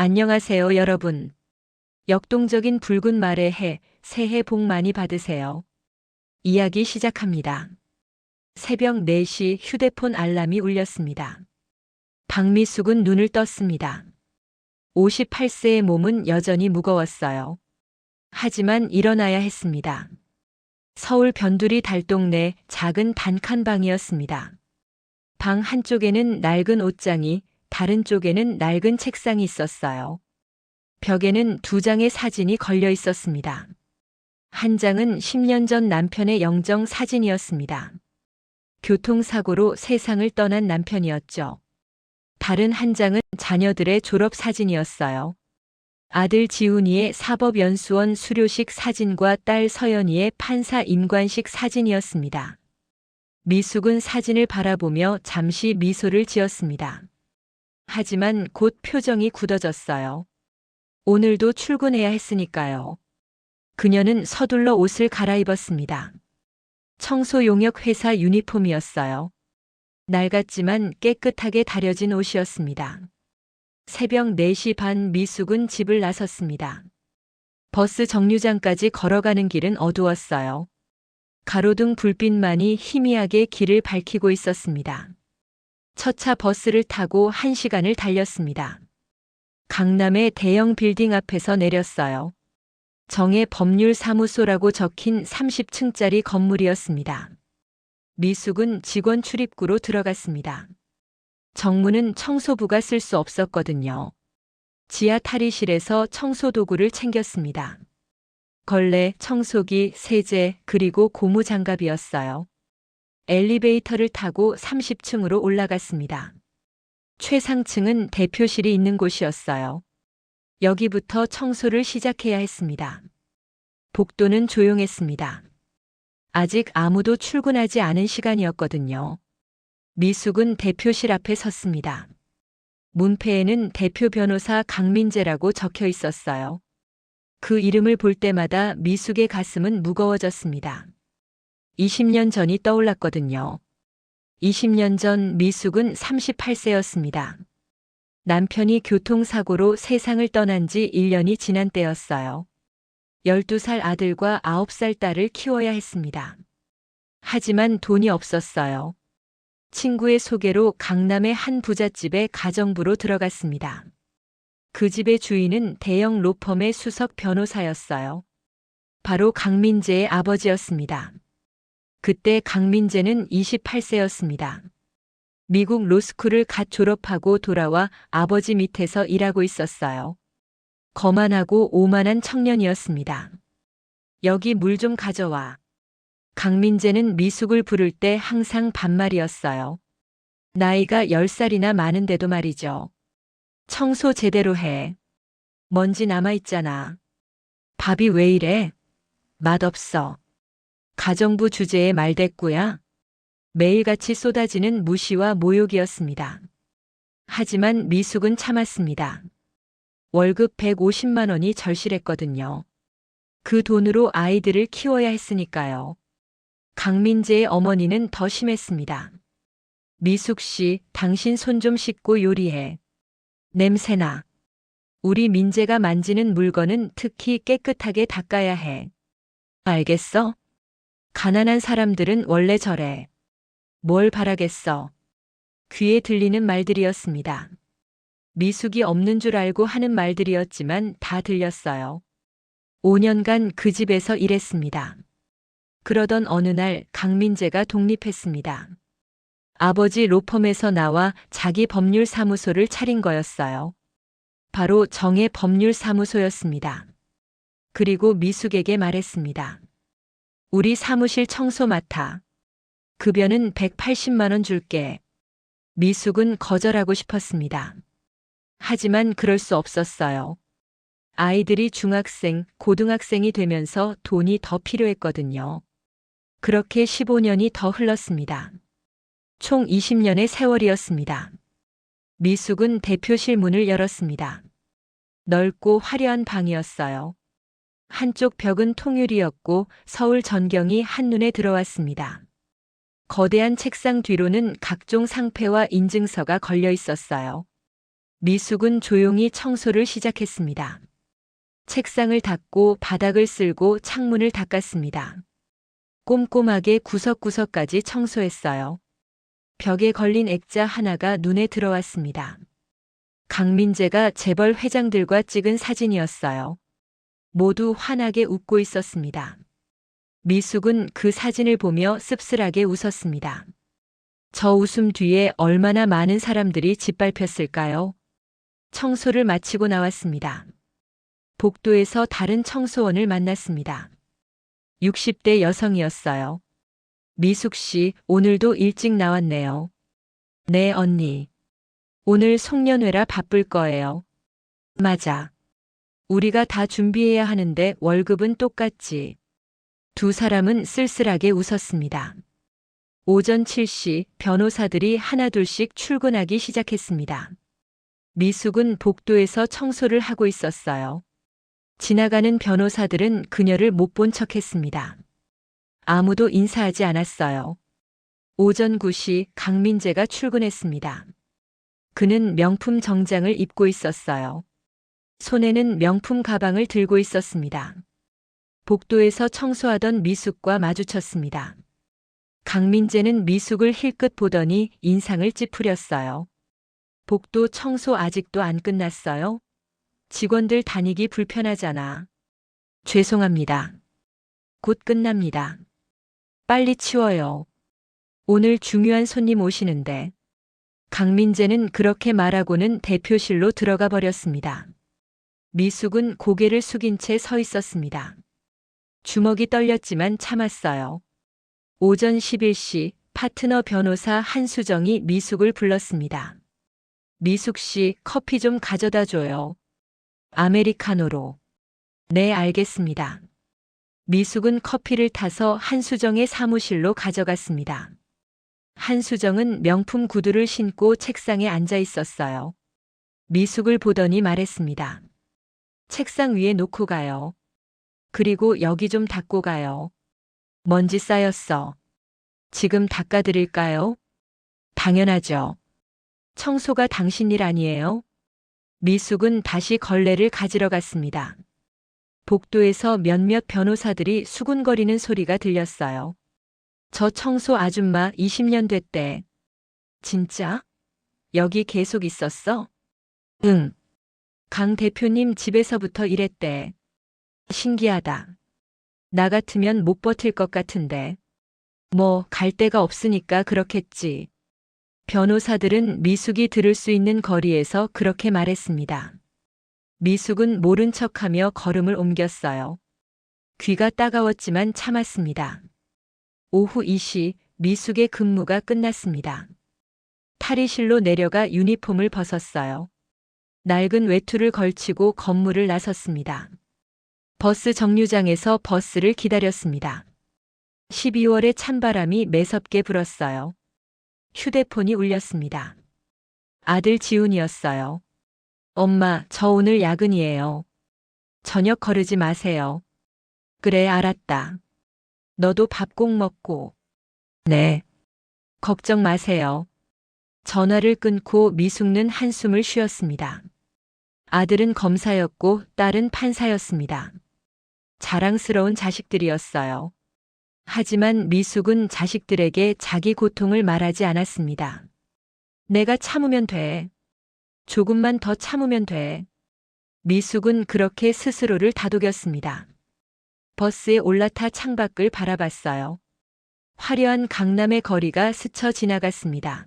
안녕하세요, 여러분. 역동적인 붉은 말의 해, 새해 복 많이 받으세요. 이야기 시작합니다. 새벽 4시 휴대폰 알람이 울렸습니다. 박미숙은 눈을 떴습니다. 58세의 몸은 여전히 무거웠어요. 하지만 일어나야 했습니다. 서울 변두리 달동네 작은 단칸방이었습니다. 방 한쪽에는 낡은 옷장이, 다른 쪽에는 낡은 책상이 있었어요. 벽에는 2장의 사진이 걸려 있었습니다. 한 장은 10년 전 남편의 영정 사진이었습니다. 교통사고로 세상을 떠난 남편이었죠. 다른 한 장은 자녀들의 졸업 사진이었어요. 아들 지훈이의 사법연수원 수료식 사진과 딸 서연이의 판사 임관식 사진이었습니다. 미숙은 사진을 바라보며 잠시 미소를 지었습니다. 하지만 곧 표정이 굳어졌어요. 오늘도 출근해야 했으니까요. 그녀는 서둘러 옷을 갈아입었습니다. 청소 용역 회사 유니폼이었어요. 낡았지만 깨끗하게 다려진 옷이었습니다. 새벽 4시 반 미숙은 집을 나섰습니다. 버스 정류장까지 걸어가는 길은 어두웠어요. 가로등 불빛만이 희미하게 길을 밝히고 있었습니다. 첫 차 버스를 타고 1시간을 달렸습니다. 강남의 대형 빌딩 앞에서 내렸어요. 정의 법률사무소라고 적힌 30층짜리 건물이었습니다. 미숙은 직원 출입구로 들어갔습니다. 정문은 청소부가 쓸 수 없었거든요. 지하 탈의실에서 청소도구를 챙겼습니다. 걸레, 청소기, 세제, 그리고 고무장갑이었어요. 엘리베이터를 타고 30층으로 올라갔습니다. 최상층은 대표실이 있는 곳이었어요. 여기부터 청소를 시작해야 했습니다. 복도는 조용했습니다. 아직 아무도 출근하지 않은 시간이었거든요. 미숙은 대표실 앞에 섰습니다. 문패에는 대표 변호사 강민재라고 적혀 있었어요. 그 이름을 볼 때마다 미숙의 가슴은 무거워졌습니다. 20년 전이 떠올랐거든요. 20년 전 미숙은 38세였습니다. 남편이 교통사고로 세상을 떠난 지 1년이 지난 때였어요. 12살 아들과 9살 딸을 키워야 했습니다. 하지만 돈이 없었어요. 친구의 소개로 강남의 한 부잣집에 가정부로 들어갔습니다. 그 집의 주인은 대형 로펌의 수석 변호사였어요. 바로 강민재의 아버지였습니다. 그때 강민재는 28세였습니다. 미국 로스쿨을 갓 졸업하고 돌아와 아버지 밑에서 일하고 있었어요. 거만하고 오만한 청년이었습니다. 여기 물 좀 가져와. 강민재는 미숙을 부를 때 항상 반말이었어요. 나이가 10살이나 많은데도 말이죠. 청소 제대로 해. 먼지 남아있잖아. 밥이 왜 이래? 맛없어. 가정부 주제에 말대꾸야? 매일같이 쏟아지는 무시와 모욕이었습니다. 하지만 미숙은 참았습니다. 월급 150만 원이 절실했거든요. 그 돈으로 아이들을 키워야 했으니까요. 강민재의 어머니는 더 심했습니다. 미숙 씨, 당신 손 좀 씻고 요리해. 냄새나. 우리 민재가 만지는 물건은 특히 깨끗하게 닦아야 해. 알겠어? 가난한 사람들은 원래 저래. 뭘 바라겠어. 귀에 들리는 말들이었습니다. 미숙이 없는 줄 알고 하는 말들이었지만 다 들렸어요. 5년간 그 집에서 일했습니다. 그러던 어느 날 강민재가 독립했습니다. 아버지 로펌에서 나와 자기 법률사무소를 차린 거였어요. 바로 정의 법률사무소였습니다. 그리고 미숙에게 말했습니다. 우리 사무실 청소 맡아. 급여는 180만 원 줄게. 미숙은 거절하고 싶었습니다. 하지만 그럴 수 없었어요. 아이들이 중학생, 고등학생이 되면서 돈이 더 필요했거든요. 그렇게 15년이 더 흘렀습니다. 총 20년의 세월이었습니다. 미숙은 대표실 문을 열었습니다. 넓고 화려한 방이었어요. 한쪽 벽은 통유리였고 서울 전경이 한눈에 들어왔습니다. 거대한 책상 뒤로는 각종 상패와 인증서가 걸려 있었어요. 미숙은 조용히 청소를 시작했습니다. 책상을 닦고 바닥을 쓸고 창문을 닦았습니다. 꼼꼼하게 구석구석까지 청소했어요. 벽에 걸린 액자 하나가 눈에 들어왔습니다. 강민재가 재벌 회장들과 찍은 사진이었어요. 모두 환하게 웃고 있었습니다. 미숙은 그 사진을 보며 씁쓸하게 웃었습니다. 저 웃음 뒤에 얼마나 많은 사람들이 짓밟혔을까요? 청소를 마치고 나왔습니다. 복도에서 다른 청소원을 만났습니다. 60대 여성이었어요. 미숙 씨, 오늘도 일찍 나왔네요. 네, 언니. 오늘 송년회라 바쁠 거예요. 맞아. 우리가 다 준비해야 하는데 월급은 똑같지. 두 사람은 쓸쓸하게 웃었습니다. 오전 7시 변호사들이 하나둘씩 출근하기 시작했습니다. 미숙은 복도에서 청소를 하고 있었어요. 지나가는 변호사들은 그녀를 못 본 척했습니다. 아무도 인사하지 않았어요. 오전 9시 강민재가 출근했습니다. 그는 명품 정장을 입고 있었어요. 손에는 명품 가방을 들고 있었습니다. 복도에서 청소하던 미숙과 마주쳤습니다. 강민재는 미숙을 힐끗 보더니 인상을 찌푸렸어요. 복도 청소 아직도 안 끝났어요? 직원들 다니기 불편하잖아. 죄송합니다. 곧 끝납니다. 빨리 치워요. 오늘 중요한 손님 오시는데. 강민재는 그렇게 말하고는 대표실로 들어가 버렸습니다. 미숙은 고개를 숙인 채 서 있었습니다. 주먹이 떨렸지만 참았어요. 오전 11시 파트너 변호사 한수정이 미숙을 불렀습니다. 미숙 씨, 커피 좀 가져다 줘요. 아메리카노로. 네, 알겠습니다. 미숙은 커피를 타서 한수정의 사무실로 가져갔습니다. 한수정은 명품 구두를 신고 책상에 앉아 있었어요. 미숙을 보더니 말했습니다. 책상 위에 놓고 가요. 그리고 여기 좀 닦고 가요. 먼지 쌓였어. 지금 닦아드릴까요? 당연하죠. 청소가 당신 일 아니에요? 미숙은 다시 걸레를 가지러 갔습니다. 복도에서 몇몇 변호사들이 수군거리는 소리가 들렸어요. 저 청소 아줌마 20년 됐대. 진짜? 여기 계속 있었어? 응. 강 대표님 집에서부터 일했대. 신기하다. 나 같으면 못 버틸 것 같은데. 뭐, 갈 데가 없으니까 그렇겠지. 변호사들은 미숙이 들을 수 있는 거리에서 그렇게 말했습니다. 미숙은 모른 척하며 걸음을 옮겼어요. 귀가 따가웠지만 참았습니다. 오후 2시 미숙의 근무가 끝났습니다. 탈의실로 내려가 유니폼을 벗었어요. 낡은 외투를 걸치고 건물을 나섰습니다. 버스 정류장에서 버스를 기다렸습니다. 12월의 찬바람이 매섭게 불었어요. 휴대폰이 울렸습니다. 아들 지훈이었어요. 엄마, 저 오늘 야근이에요. 저녁 거르지 마세요. 그래, 알았다. 너도 밥 꼭 먹고. 네. 걱정 마세요. 전화를 끊고 미숙는 한숨을 쉬었습니다. 아들은 검사였고 딸은 판사였습니다. 자랑스러운 자식들이었어요. 하지만 미숙은 자식들에게 자기 고통을 말하지 않았습니다. 내가 참으면 돼. 조금만 더 참으면 돼. 미숙은 그렇게 스스로를 다독였습니다. 버스에 올라타 창밖을 바라봤어요. 화려한 강남의 거리가 스쳐 지나갔습니다.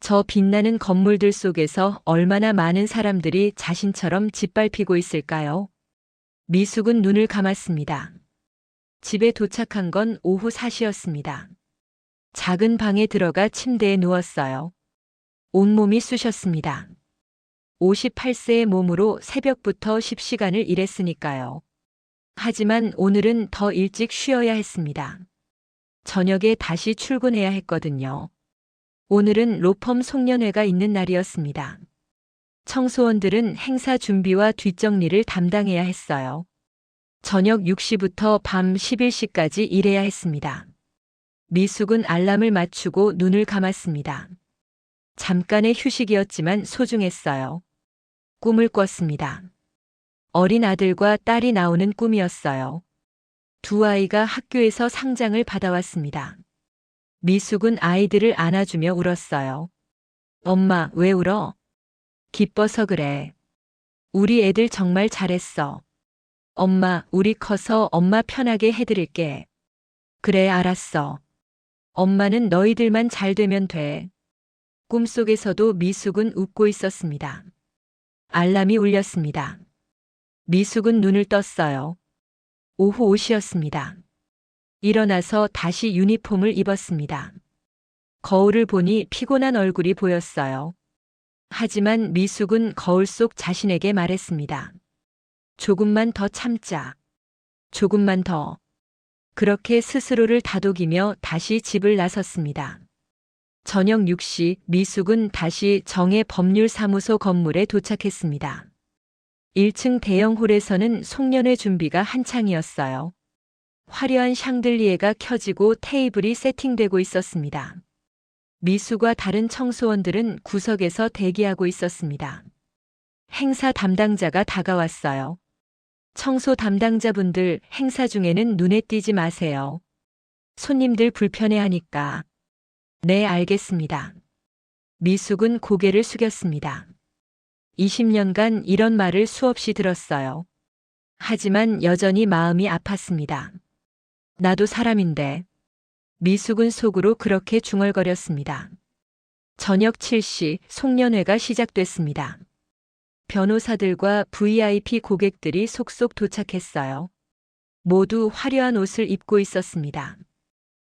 저 빛나는 건물들 속에서 얼마나 많은 사람들이 자신처럼 짓밟히고 있을까요? 미숙은 눈을 감았습니다. 집에 도착한 건 오후 4시였습니다. 작은 방에 들어가 침대에 누웠어요. 온몸이 쑤셨습니다. 58세의 몸으로 새벽부터 10시간을 일했으니까요. 하지만 오늘은 더 일찍 쉬어야 했습니다. 저녁에 다시 출근해야 했거든요. 오늘은 로펌 송년회가 있는 날이었습니다. 청소원들은 행사 준비와 뒷정리를 담당해야 했어요. 저녁 6시부터 밤 11시까지 일해야 했습니다. 미숙은 알람을 맞추고 눈을 감았습니다. 잠깐의 휴식이었지만 소중했어요. 꿈을 꿨습니다. 어린 아들과 딸이 나오는 꿈이었어요. 두 아이가 학교에서 상장을 받아왔습니다. 미숙은 아이들을 안아주며 울었어요. 엄마, 왜 울어? 기뻐서 그래. 우리 애들 정말 잘했어. 엄마, 우리 커서 엄마 편하게 해드릴게. 그래, 알았어. 엄마는 너희들만 잘 되면 돼. 꿈속에서도 미숙은 웃고 있었습니다. 알람이 울렸습니다. 미숙은 눈을 떴어요. 오후 5시였습니다. 일어나서 다시 유니폼을 입었습니다. 거울을 보니 피곤한 얼굴이 보였어요. 하지만 미숙은 거울 속 자신에게 말했습니다. 조금만 더 참자. 조금만 더. 그렇게 스스로를 다독이며 다시 집을 나섰습니다. 저녁 6시 미숙은 다시 정의법률사무소 건물에 도착했습니다. 1층 대형 홀에서는 송년회 준비가 한창이었어요. 화려한 샹들리에가 켜지고 테이블이 세팅되고 있었습니다. 미숙과 다른 청소원들은 구석에서 대기하고 있었습니다. 행사 담당자가 다가왔어요. 청소 담당자분들, 행사 중에는 눈에 띄지 마세요. 손님들 불편해하니까. 네, 알겠습니다. 미숙은 고개를 숙였습니다. 20년간 이런 말을 수없이 들었어요. 하지만 여전히 마음이 아팠습니다. 나도 사람인데. 미숙은 속으로 그렇게 중얼거렸습니다. 저녁 7시 송년회가 시작됐습니다. 변호사들과 VIP 고객들이 속속 도착했어요. 모두 화려한 옷을 입고 있었습니다.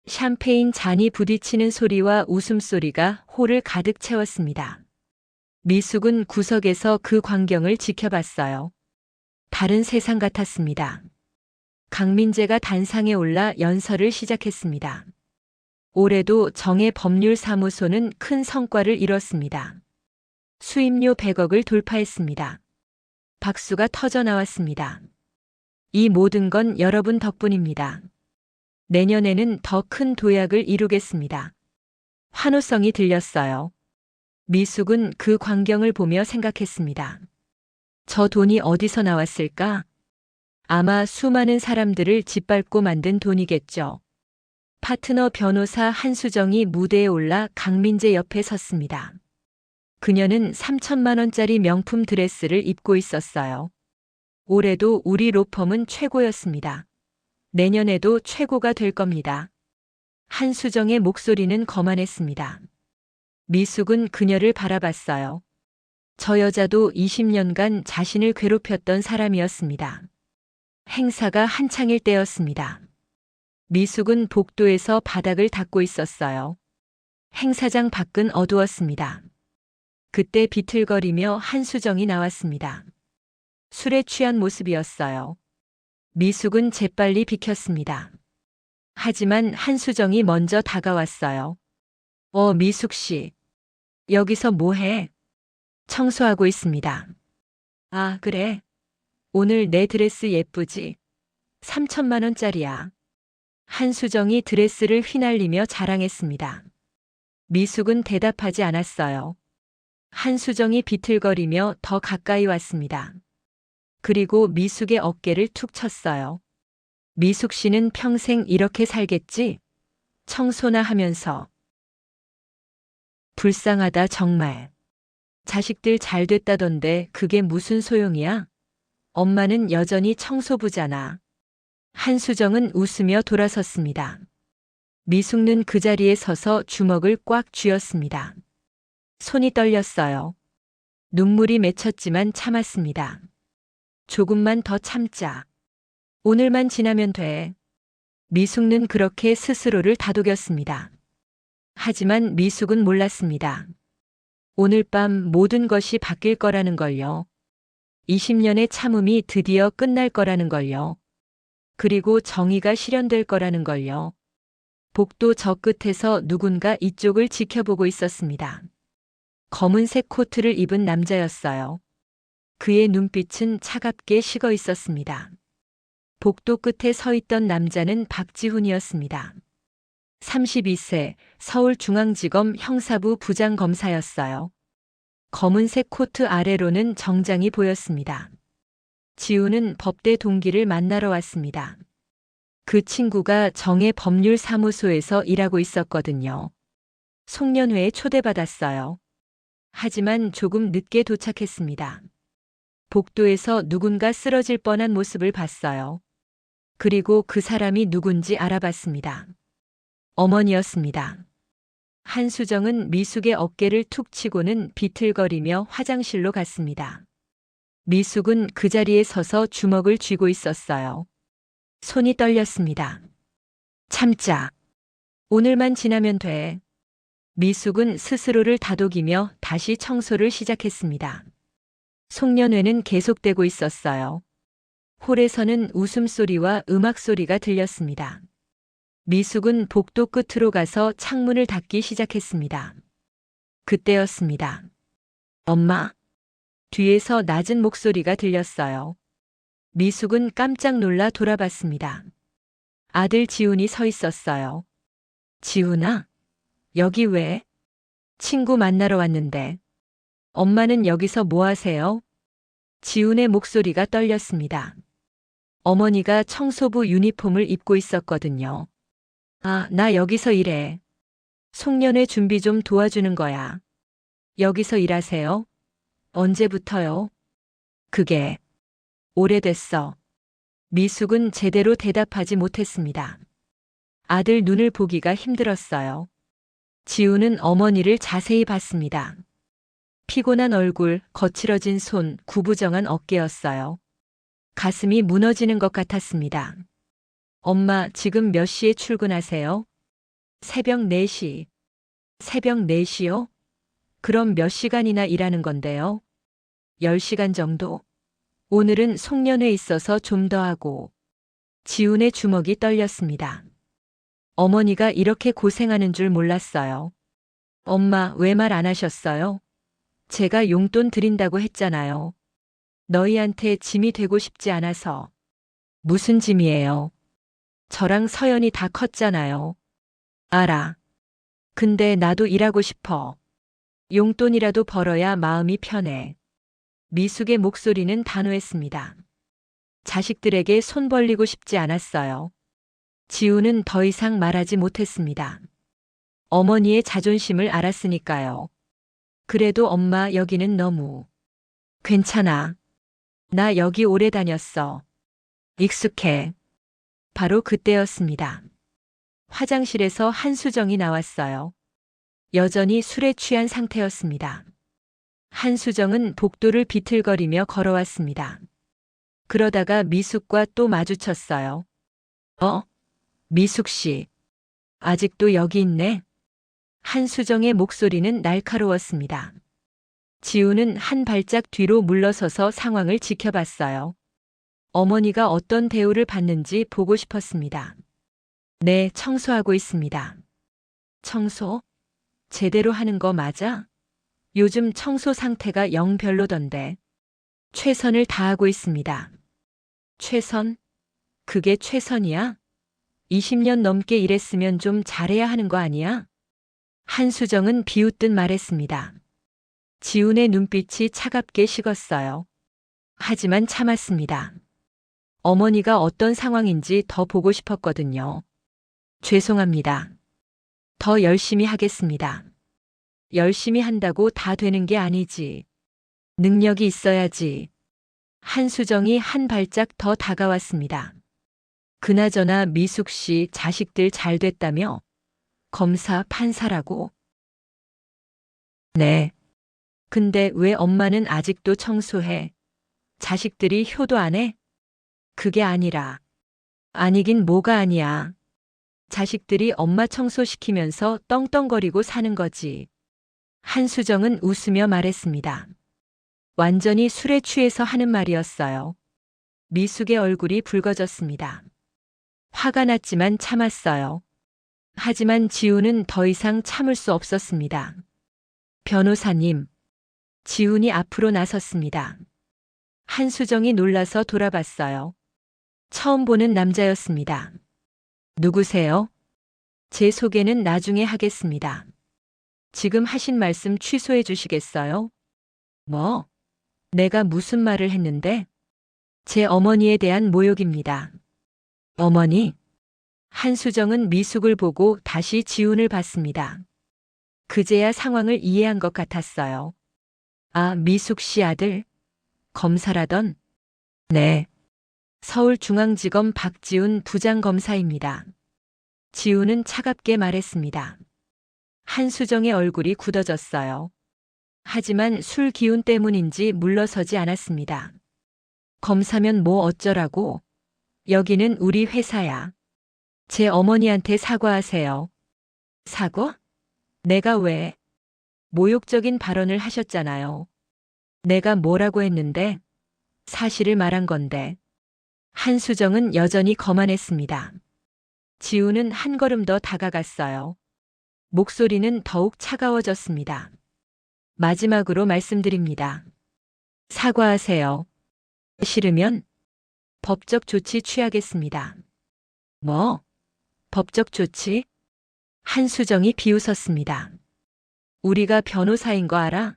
샴페인 잔이 부딪히는 소리와 웃음소리가 홀을 가득 채웠습니다. 미숙은 구석에서 그 광경을 지켜봤어요. 다른 세상 같았습니다. 강민재가 단상에 올라 연설을 시작했습니다. 올해도 정의법률사무소는 큰 성과를 이뤘습니다. 수임료 100억을 돌파했습니다. 박수가 터져 나왔습니다. 이 모든 건 여러분 덕분입니다. 내년에는 더 큰 도약을 이루겠습니다. 환호성이 들렸어요. 미숙은 그 광경을 보며 생각했습니다. 저 돈이 어디서 나왔을까? 아마 수많은 사람들을 짓밟고 만든 돈이겠죠. 파트너 변호사 한수정이 무대에 올라 강민재 옆에 섰습니다. 그녀는 3천만 원짜리 명품 드레스를 입고 있었어요. 올해도 우리 로펌은 최고였습니다. 내년에도 최고가 될 겁니다. 한수정의 목소리는 거만했습니다. 미숙은 그녀를 바라봤어요. 저 여자도 20년간 자신을 괴롭혔던 사람이었습니다. 행사가 한창일 때였습니다. 미숙은 복도에서 바닥을 닦고 있었어요. 행사장 밖은 어두웠습니다. 그때 비틀거리며 한수정이 나왔습니다. 술에 취한 모습이었어요. 미숙은 재빨리 비켰습니다. 하지만 한수정이 먼저 다가왔어요. 미숙 씨. 여기서 뭐해? 청소하고 있습니다. 아, 그래. 오늘 내 드레스 예쁘지? 3천만 원짜리야. 한수정이 드레스를 휘날리며 자랑했습니다. 미숙은 대답하지 않았어요. 한수정이 비틀거리며 더 가까이 왔습니다. 그리고 미숙의 어깨를 툭 쳤어요. 미숙 씨는 평생 이렇게 살겠지? 청소나 하면서. 불쌍하다 정말. 자식들 잘 됐다던데 그게 무슨 소용이야? 엄마는 여전히 청소부잖아. 한수정은 웃으며 돌아섰습니다. 미숙는 그 자리에 서서 주먹을 꽉 쥐었습니다. 손이 떨렸어요. 눈물이 맺혔지만 참았습니다. 조금만 더 참자. 오늘만 지나면 돼. 미숙는 그렇게 스스로를 다독였습니다. 하지만 미숙은 몰랐습니다. 오늘 밤 모든 것이 바뀔 거라는 걸요. 20년의 참음이 드디어 끝날 거라는 걸요. 그리고 정의가 실현될 거라는 걸요. 복도 저 끝에서 누군가 이쪽을 지켜보고 있었습니다. 검은색 코트를 입은 남자였어요. 그의 눈빛은 차갑게 식어 있었습니다. 복도 끝에 서 있던 남자는 박지훈이었습니다. 32세 서울중앙지검 형사부 부장검사였어요. 검은색 코트 아래로는 정장이 보였습니다. 지우는 법대 동기를 만나러 왔습니다. 그 친구가 정의 법률사무소에서 일하고 있었거든요. 송년회에 초대받았어요. 하지만 조금 늦게 도착했습니다. 복도에서 누군가 쓰러질 뻔한 모습을 봤어요. 그리고 그 사람이 누군지 알아봤습니다. 어머니였습니다. 한수정은 미숙의 어깨를 툭 치고는 비틀거리며 화장실로 갔습니다. 미숙은 그 자리에 서서 주먹을 쥐고 있었어요. 손이 떨렸습니다. 참자. 오늘만 지나면 돼. 미숙은 스스로를 다독이며 다시 청소를 시작했습니다. 송년회는 계속되고 있었어요. 홀에서는 웃음소리와 음악소리가 들렸습니다. 미숙은 복도 끝으로 가서 창문을 닫기 시작했습니다. 그때였습니다. 엄마. 뒤에서 낮은 목소리가 들렸어요. 미숙은 깜짝 놀라 돌아봤습니다. 아들 지훈이 서 있었어요. 지훈아? 여기 왜? 친구 만나러 왔는데. 엄마는 여기서 뭐 하세요? 지훈의 목소리가 떨렸습니다. 어머니가 청소부 유니폼을 입고 있었거든요. 아, 나 여기서 일해. 송년회 준비 좀 도와주는 거야. 여기서 일하세요? 언제부터요? 그게 오래됐어. 미숙은 제대로 대답하지 못했습니다. 아들 눈을 보기가 힘들었어요. 지우는 어머니를 자세히 봤습니다. 피곤한 얼굴, 거칠어진 손, 구부정한 어깨였어요. 가슴이 무너지는 것 같았습니다. 엄마, 지금 몇 시에 출근하세요? 새벽 4시. 새벽 4시요? 그럼 몇 시간이나 일하는 건데요? 10시간 정도? 오늘은 송년회 있어서 좀 더 하고. 지훈의 주먹이 떨렸습니다. 어머니가 이렇게 고생하는 줄 몰랐어요. 엄마, 왜 말 안 하셨어요? 제가 용돈 드린다고 했잖아요. 너희한테 짐이 되고 싶지 않아서. 무슨 짐이에요? 저랑 서연이 다 컸잖아요. 알아. 근데 나도 일하고 싶어. 용돈이라도 벌어야 마음이 편해. 미숙의 목소리는 단호했습니다. 자식들에게 손 벌리고 싶지 않았어요. 지우는 더 이상 말하지 못했습니다. 어머니의 자존심을 알았으니까요. 그래도 엄마 여기는 너무. 괜찮아. 나 여기 오래 다녔어. 익숙해. 바로 그때였습니다. 화장실에서 한수정이 나왔어요. 여전히 술에 취한 상태였습니다. 한수정은 복도를 비틀거리며 걸어왔습니다. 그러다가 미숙과 또 마주쳤어요. 미숙 씨. 아직도 여기 있네? 한수정의 목소리는 날카로웠습니다. 지우는 한 발짝 뒤로 물러서서 상황을 지켜봤어요. 어머니가 어떤 대우를 받는지 보고 싶었습니다. 네, 청소하고 있습니다. 청소? 제대로 하는 거 맞아? 요즘 청소 상태가 영 별로던데. 최선을 다하고 있습니다. 최선? 그게 최선이야? 20년 넘게 일했으면 좀 잘해야 하는 거 아니야? 한수정은 비웃듯 말했습니다. 지훈의 눈빛이 차갑게 식었어요. 하지만 참았습니다. 어머니가 어떤 상황인지 더 보고 싶었거든요. 죄송합니다. 더 열심히 하겠습니다. 열심히 한다고 다 되는 게 아니지. 능력이 있어야지. 한수정이 한 발짝 더 다가왔습니다. 그나저나 미숙 씨 자식들 잘 됐다며? 검사, 판사라고? 네. 근데 왜 엄마는 아직도 청소해? 자식들이 효도 안 해? 그게 아니라. 아니긴 뭐가 아니야. 자식들이 엄마 청소시키면서 떵떵거리고 사는 거지. 한수정은 웃으며 말했습니다. 완전히 술에 취해서 하는 말이었어요. 미숙의 얼굴이 붉어졌습니다. 화가 났지만 참았어요. 하지만 지훈은 더 이상 참을 수 없었습니다. 변호사님. 지훈이 앞으로 나섰습니다. 한수정이 놀라서 돌아봤어요. 처음 보는 남자였습니다. 누구세요? 제 소개는 나중에 하겠습니다. 지금 하신 말씀 취소해 주시겠어요? 뭐? 내가 무슨 말을 했는데? 제 어머니에 대한 모욕입니다. 어머니? 한수정은 미숙을 보고 다시 지훈을 봤습니다. 그제야 상황을 이해한 것 같았어요. 아, 미숙 씨 아들? 검사라던? 네. 서울중앙지검 박지훈 부장검사입니다. 지훈은 차갑게 말했습니다. 한수정의 얼굴이 굳어졌어요. 하지만 술 기운 때문인지 물러서지 않았습니다. 검사면 뭐 어쩌라고? 여기는 우리 회사야. 제 어머니한테 사과하세요. 사과? 내가 왜? 모욕적인 발언을 하셨잖아요. 내가 뭐라고 했는데? 사실을 말한 건데. 한수정은 여전히 거만했습니다. 지우는 한 걸음 더 다가갔어요. 목소리는 더욱 차가워졌습니다. 마지막으로 말씀드립니다. 사과하세요. 싫으면 법적 조치 취하겠습니다. 뭐? 법적 조치? 한수정이 비웃었습니다. 우리가 변호사인 거 알아?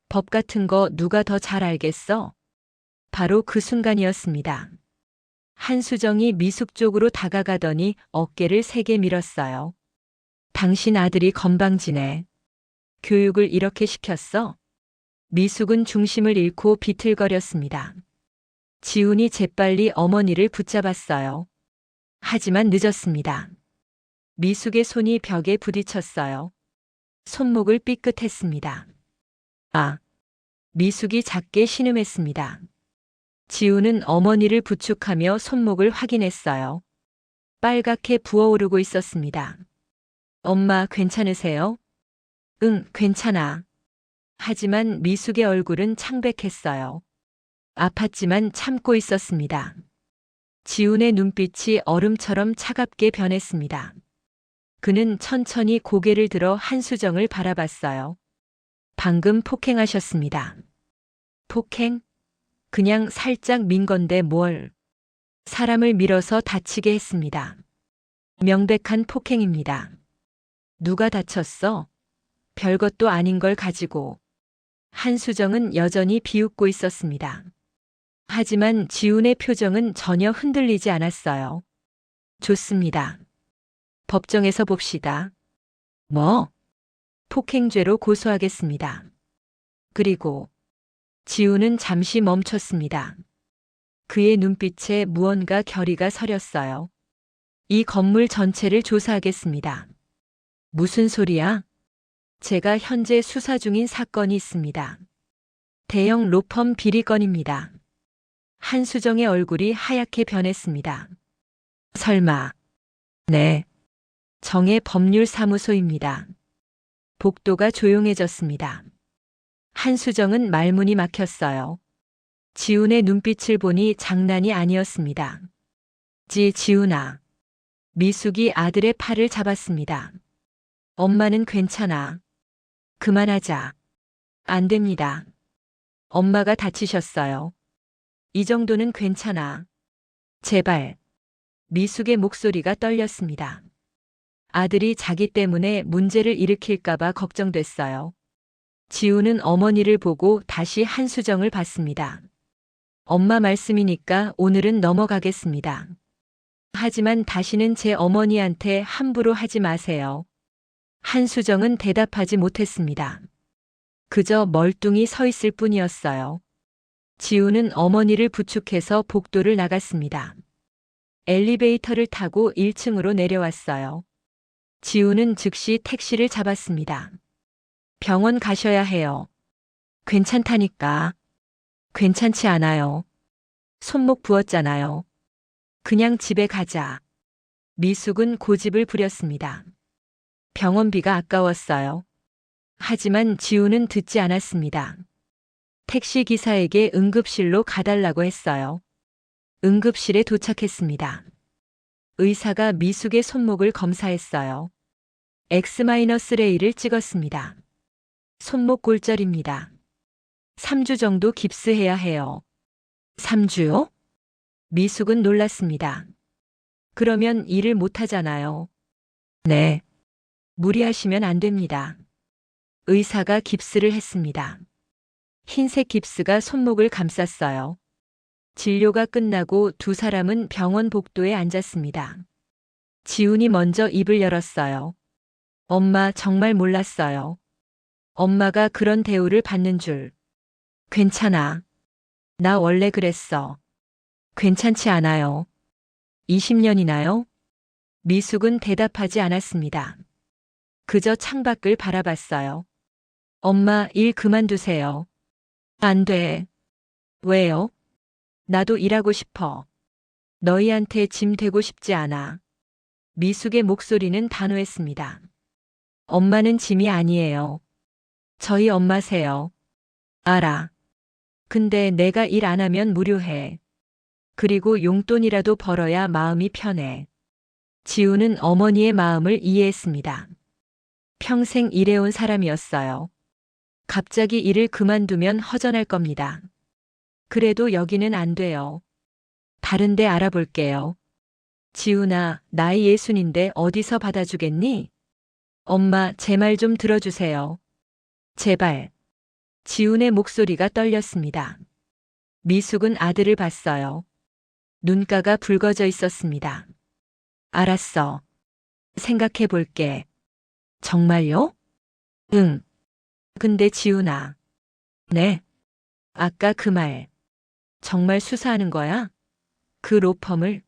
법 같은 거 누가 더 잘 알겠어? 바로 그 순간이었습니다. 한수정이 미숙 쪽으로 다가가더니 어깨를 세게 밀었어요. 당신 아들이 건방지네. 교육을 이렇게 시켰어? 미숙은 중심을 잃고 비틀거렸습니다. 지훈이 재빨리 어머니를 붙잡았어요. 하지만 늦었습니다. 미숙의 손이 벽에 부딪혔어요. 손목을 삐끗했습니다. 아! 미숙이 작게 신음했습니다. 지우는 어머니를 부축하며 손목을 확인했어요. 빨갛게 부어오르고 있었습니다. 엄마 괜찮으세요? 응, 괜찮아. 하지만 미숙의 얼굴은 창백했어요. 아팠지만 참고 있었습니다. 지훈의 눈빛이 얼음처럼 차갑게 변했습니다. 그는 천천히 고개를 들어 한수정을 바라봤어요. 방금 폭행하셨습니다. 폭행? 그냥 살짝 민 건데 뭘. 사람을 밀어서 다치게 했습니다. 명백한 폭행입니다. 누가 다쳤어? 별것도 아닌 걸 가지고. 한수정은 여전히 비웃고 있었습니다. 하지만 지훈의 표정은 전혀 흔들리지 않았어요. 좋습니다. 법정에서 봅시다. 뭐? 폭행죄로 고소하겠습니다. 그리고 지훈은 잠시 멈췄습니다. 그의 눈빛에 무언가 결의가 서렸어요. 이 건물 전체를 조사하겠습니다. 무슨 소리야? 제가 현재 수사 중인 사건이 있습니다. 대형 로펌 비리 건입니다. 한수정의 얼굴이 하얗게 변했습니다. 설마. 네. 정의 법률사무소입니다. 복도가 조용해졌습니다. 한수정은 말문이 막혔어요. 지훈의 눈빛을 보니 장난이 아니었습니다. 지훈아. 미숙이 아들의 팔을 잡았습니다. 엄마는 괜찮아. 그만하자. 안 됩니다. 엄마가 다치셨어요. 이 정도는 괜찮아. 제발. 미숙의 목소리가 떨렸습니다. 아들이 자기 때문에 문제를 일으킬까봐 걱정됐어요. 지우는 어머니를 보고 다시 한수정을 봤습니다. 엄마 말씀이니까 오늘은 넘어가겠습니다. 하지만 다시는 제 어머니한테 함부로 하지 마세요. 한수정은 대답하지 못했습니다. 그저 멀뚱히 서 있을 뿐이었어요. 지우는 어머니를 부축해서 복도를 나갔습니다. 엘리베이터를 타고 1층으로 내려왔어요. 지우는 즉시 택시를 잡았습니다. 병원 가셔야 해요. 괜찮다니까. 괜찮지 않아요. 손목 부었잖아요. 그냥 집에 가자. 미숙은 고집을 부렸습니다. 병원비가 아까웠어요. 하지만 지우는 듣지 않았습니다. 택시 기사에게 응급실로 가달라고 했어요. 응급실에 도착했습니다. 의사가 미숙의 손목을 검사했어요. X-레이를 찍었습니다. 손목 골절입니다. 3주 정도 깁스해야 해요. 3주요? 미숙은 놀랐습니다. 그러면 일을 못하잖아요. 네. 무리하시면 안 됩니다. 의사가 깁스를 했습니다. 흰색 깁스가 손목을 감쌌어요. 진료가 끝나고 두 사람은 병원 복도에 앉았습니다. 지훈이 먼저 입을 열었어요. 엄마 정말 몰랐어요. 엄마가 그런 대우를 받는 줄. 괜찮아. 나 원래 그랬어. 괜찮지 않아요. 20년이나요? 미숙은 대답하지 않았습니다. 그저 창밖을 바라봤어요. 엄마 일 그만두세요. 안 돼. 왜요? 나도 일하고 싶어. 너희한테 짐 되고 싶지 않아. 미숙의 목소리는 단호했습니다. 엄마는 짐이 아니에요. 저희 엄마세요. 알아. 근데 내가 일 안 하면 무료해. 그리고 용돈이라도 벌어야 마음이 편해. 지우는 어머니의 마음을 이해했습니다. 평생 일해온 사람이었어요. 갑자기 일을 그만두면 허전할 겁니다. 그래도 여기는 안 돼요. 다른 데 알아볼게요. 지훈아, 나이 60인데 어디서 받아주겠니? 엄마, 제 말 좀 들어주세요. 제발. 지훈의 목소리가 떨렸습니다. 미숙은 아들을 봤어요. 눈가가 붉어져 있었습니다. 알았어. 생각해 볼게. 정말요? 응. 근데 지훈아. 네. 아까 그 말. 정말 수사하는 거야? 그 로펌을?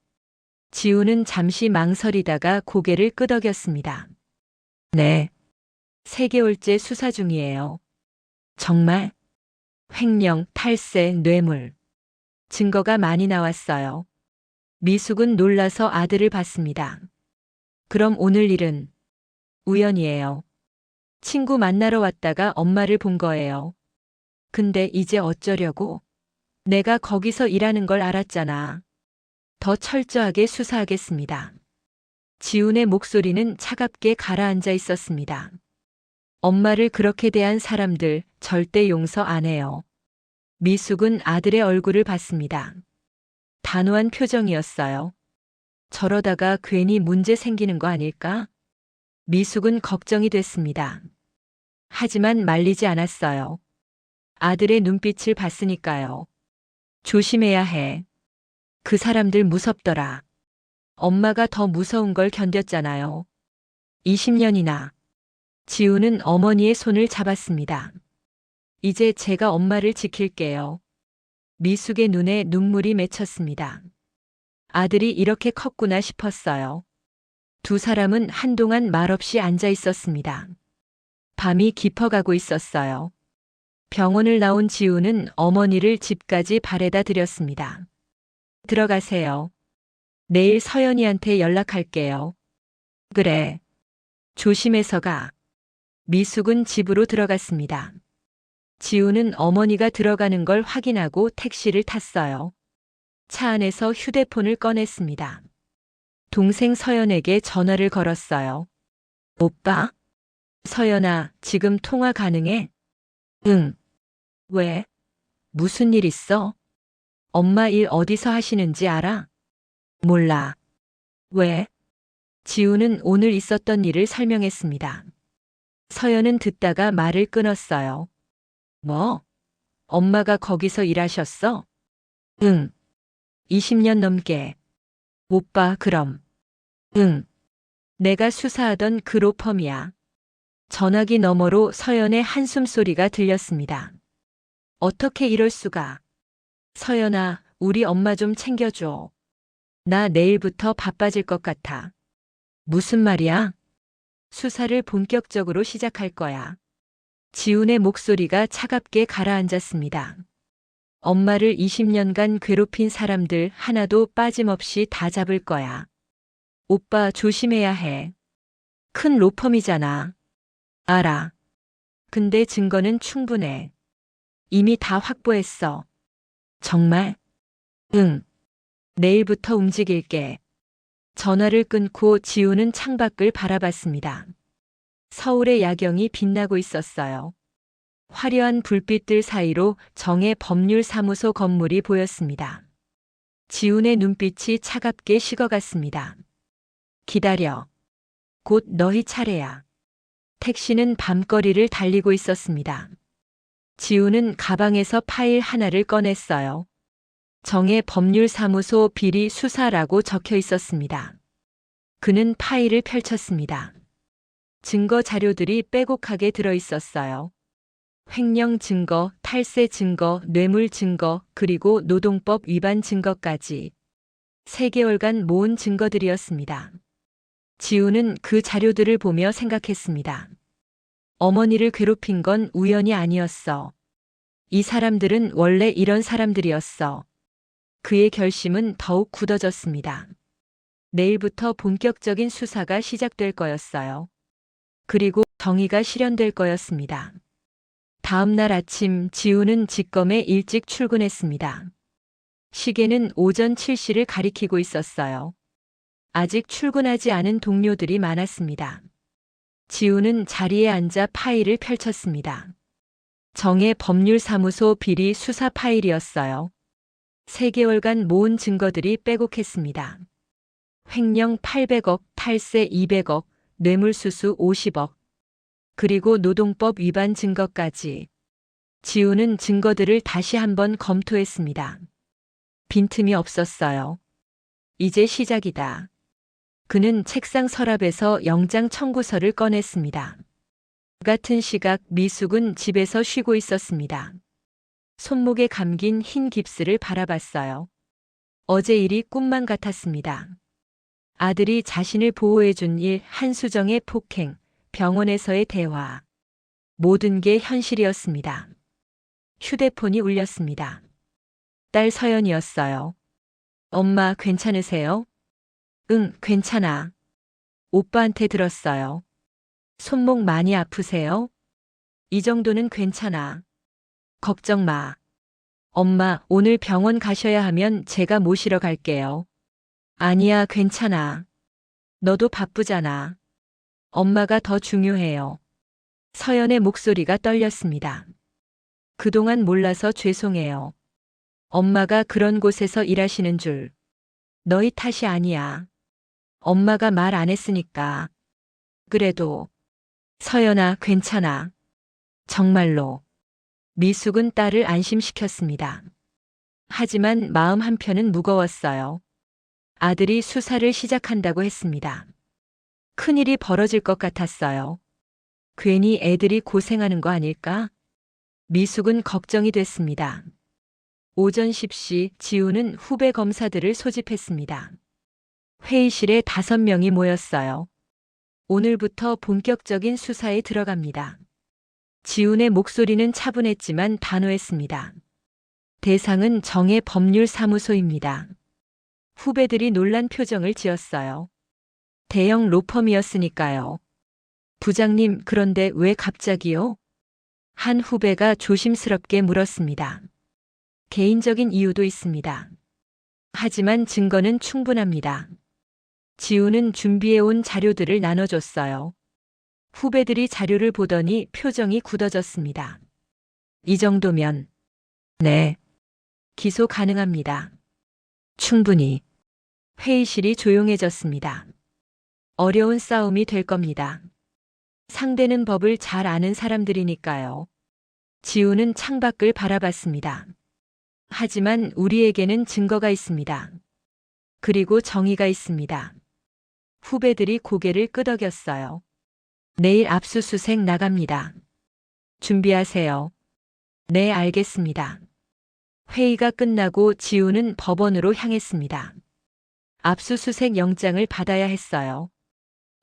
지훈은 잠시 망설이다가 고개를 끄덕였습니다. 네. 3개월째 수사 중이에요. 정말? 횡령, 탈세, 뇌물. 증거가 많이 나왔어요. 미숙은 놀라서 아들을 봤습니다. 그럼 오늘 일은 우연이에요. 친구 만나러 왔다가 엄마를 본 거예요. 근데 이제 어쩌려고? 내가 거기서 일하는 걸 알았잖아. 더 철저하게 수사하겠습니다. 지훈의 목소리는 차갑게 가라앉아 있었습니다. 엄마를 그렇게 대한 사람들 절대 용서 안 해요. 미숙은 아들의 얼굴을 봤습니다. 단호한 표정이었어요. 저러다가 괜히 문제 생기는 거 아닐까? 미숙은 걱정이 됐습니다. 하지만 말리지 않았어요. 아들의 눈빛을 봤으니까요. 조심해야 해. 그 사람들 무섭더라. 엄마가 더 무서운 걸 견뎠잖아요. 20년이나. 지우는 어머니의 손을 잡았습니다. 이제 제가 엄마를 지킬게요. 미숙의 눈에 눈물이 맺혔습니다. 아들이 이렇게 컸구나 싶었어요. 두 사람은 한동안 말없이 앉아 있었습니다. 밤이 깊어가고 있었어요. 병원을 나온 지우는 어머니를 집까지 바래다 드렸습니다. 들어가세요. 내일 서연이한테 연락할게요. 그래. 조심해서 가. 미숙은 집으로 들어갔습니다. 지우는 어머니가 들어가는 걸 확인하고 택시를 탔어요. 차 안에서 휴대폰을 꺼냈습니다. 동생 서연에게 전화를 걸었어요. 오빠? 서연아, 지금 통화 가능해? 응. 왜? 무슨 일 있어? 엄마 일 어디서 하시는지 알아? 몰라. 왜? 지우는 오늘 있었던 일을 설명했습니다. 서연은 듣다가 말을 끊었어요. 뭐? 엄마가 거기서 일하셨어? 응. 20년 넘게. 오빠, 그럼. 응. 내가 수사하던 그 로펌이야. 전화기 너머로 서연의 한숨 소리가 들렸습니다. 어떻게 이럴 수가. 서연아, 우리 엄마 좀 챙겨줘. 나 내일부터 바빠질 것 같아. 무슨 말이야? 수사를 본격적으로 시작할 거야. 지훈의 목소리가 차갑게 가라앉았습니다. 엄마를 20년간 괴롭힌 사람들 하나도 빠짐없이 다 잡을 거야. 오빠 조심해야 해. 큰 로펌이잖아. 알아. 근데 증거는 충분해. 이미 다 확보했어. 정말? 응. 내일부터 움직일게. 전화를 끊고 지우는 창밖을 바라봤습니다. 서울의 야경이 빛나고 있었어요. 화려한 불빛들 사이로 정의 법률사무소 건물이 보였습니다. 지훈의 눈빛이 차갑게 식어갔습니다. 기다려. 곧 너희 차례야. 택시는 밤거리를 달리고 있었습니다. 지우는 가방에서 파일 하나를 꺼냈어요. 정의 법률사무소 비리 수사라고 적혀 있었습니다. 그는 파일을 펼쳤습니다. 증거 자료들이 빼곡하게 들어 있었어요. 횡령 증거, 탈세 증거, 뇌물 증거, 그리고 노동법 위반 증거까지 3개월간 모은 증거들이었습니다. 지우는 그 자료들을 보며 생각했습니다. 어머니를 괴롭힌 건 우연이 아니었어. 이 사람들은 원래 이런 사람들이었어. 그의 결심은 더욱 굳어졌습니다. 내일부터 본격적인 수사가 시작될 거였어요. 그리고 정의가 실현될 거였습니다. 다음 날 아침 지우는 직검에 일찍 출근했습니다. 시계는 오전 7시를 가리키고 있었어요. 아직 출근하지 않은 동료들이 많았습니다. 지우는 자리에 앉아 파일을 펼쳤습니다. 정의 법률사무소 비리 수사 파일이었어요. 3개월간 모은 증거들이 빼곡했습니다. 횡령 800억, 탈세 200억, 뇌물수수 50억, 그리고 노동법 위반 증거까지. 지우는 증거들을 다시 한번 검토했습니다. 빈틈이 없었어요. 이제 시작이다. 그는 책상 서랍에서 영장 청구서를 꺼냈습니다. 같은 시각 미숙은 집에서 쉬고 있었습니다. 손목에 감긴 흰 깁스를 바라봤어요. 어제 일이 꿈만 같았습니다. 아들이 자신을 보호해준 일, 한수정의 폭행, 병원에서의 대화. 모든 게 현실이었습니다. 휴대폰이 울렸습니다. 딸 서연이었어요. 엄마 괜찮으세요? 응, 괜찮아. 오빠한테 들었어요. 손목 많이 아프세요? 이 정도는 괜찮아. 걱정 마. 엄마, 오늘 병원 가셔야 하면 제가 모시러 갈게요. 아니야, 괜찮아. 너도 바쁘잖아. 엄마가 더 중요해요. 서연의 목소리가 떨렸습니다. 그동안 몰라서 죄송해요. 엄마가 그런 곳에서 일하시는 줄. 너희 탓이 아니야. 엄마가 말 안 했으니까. 그래도. 서연아, 괜찮아. 정말로. 미숙은 딸을 안심시켰습니다. 하지만 마음 한편은 무거웠어요. 아들이 수사를 시작한다고 했습니다. 큰일이 벌어질 것 같았어요. 괜히 애들이 고생하는 거 아닐까? 미숙은 걱정이 됐습니다. 오전 10시 지우는 후배 검사들을 소집했습니다. 회의실에 5명이 모였어요. 오늘부터 본격적인 수사에 들어갑니다. 지훈의 목소리는 차분했지만 단호했습니다. 대상은 정의 법률사무소입니다. 후배들이 놀란 표정을 지었어요. 대형 로펌이었으니까요. 부장님, 그런데 왜 갑자기요? 한 후배가 조심스럽게 물었습니다. 개인적인 이유도 있습니다. 하지만 증거는 충분합니다. 지우는 준비해온 자료들을 나눠줬어요. 후배들이 자료를 보더니 표정이 굳어졌습니다. 이 정도면, 네, 기소 가능합니다. 충분히. 회의실이 조용해졌습니다. 어려운 싸움이 될 겁니다. 상대는 법을 잘 아는 사람들이니까요. 지우는 창밖을 바라봤습니다. 하지만 우리에게는 증거가 있습니다. 그리고 정의가 있습니다. 후배들이 고개를 끄덕였어요. 내일 압수수색 나갑니다. 준비하세요. 네, 알겠습니다. 회의가 끝나고 지우는 법원으로 향했습니다. 압수수색 영장을 받아야 했어요.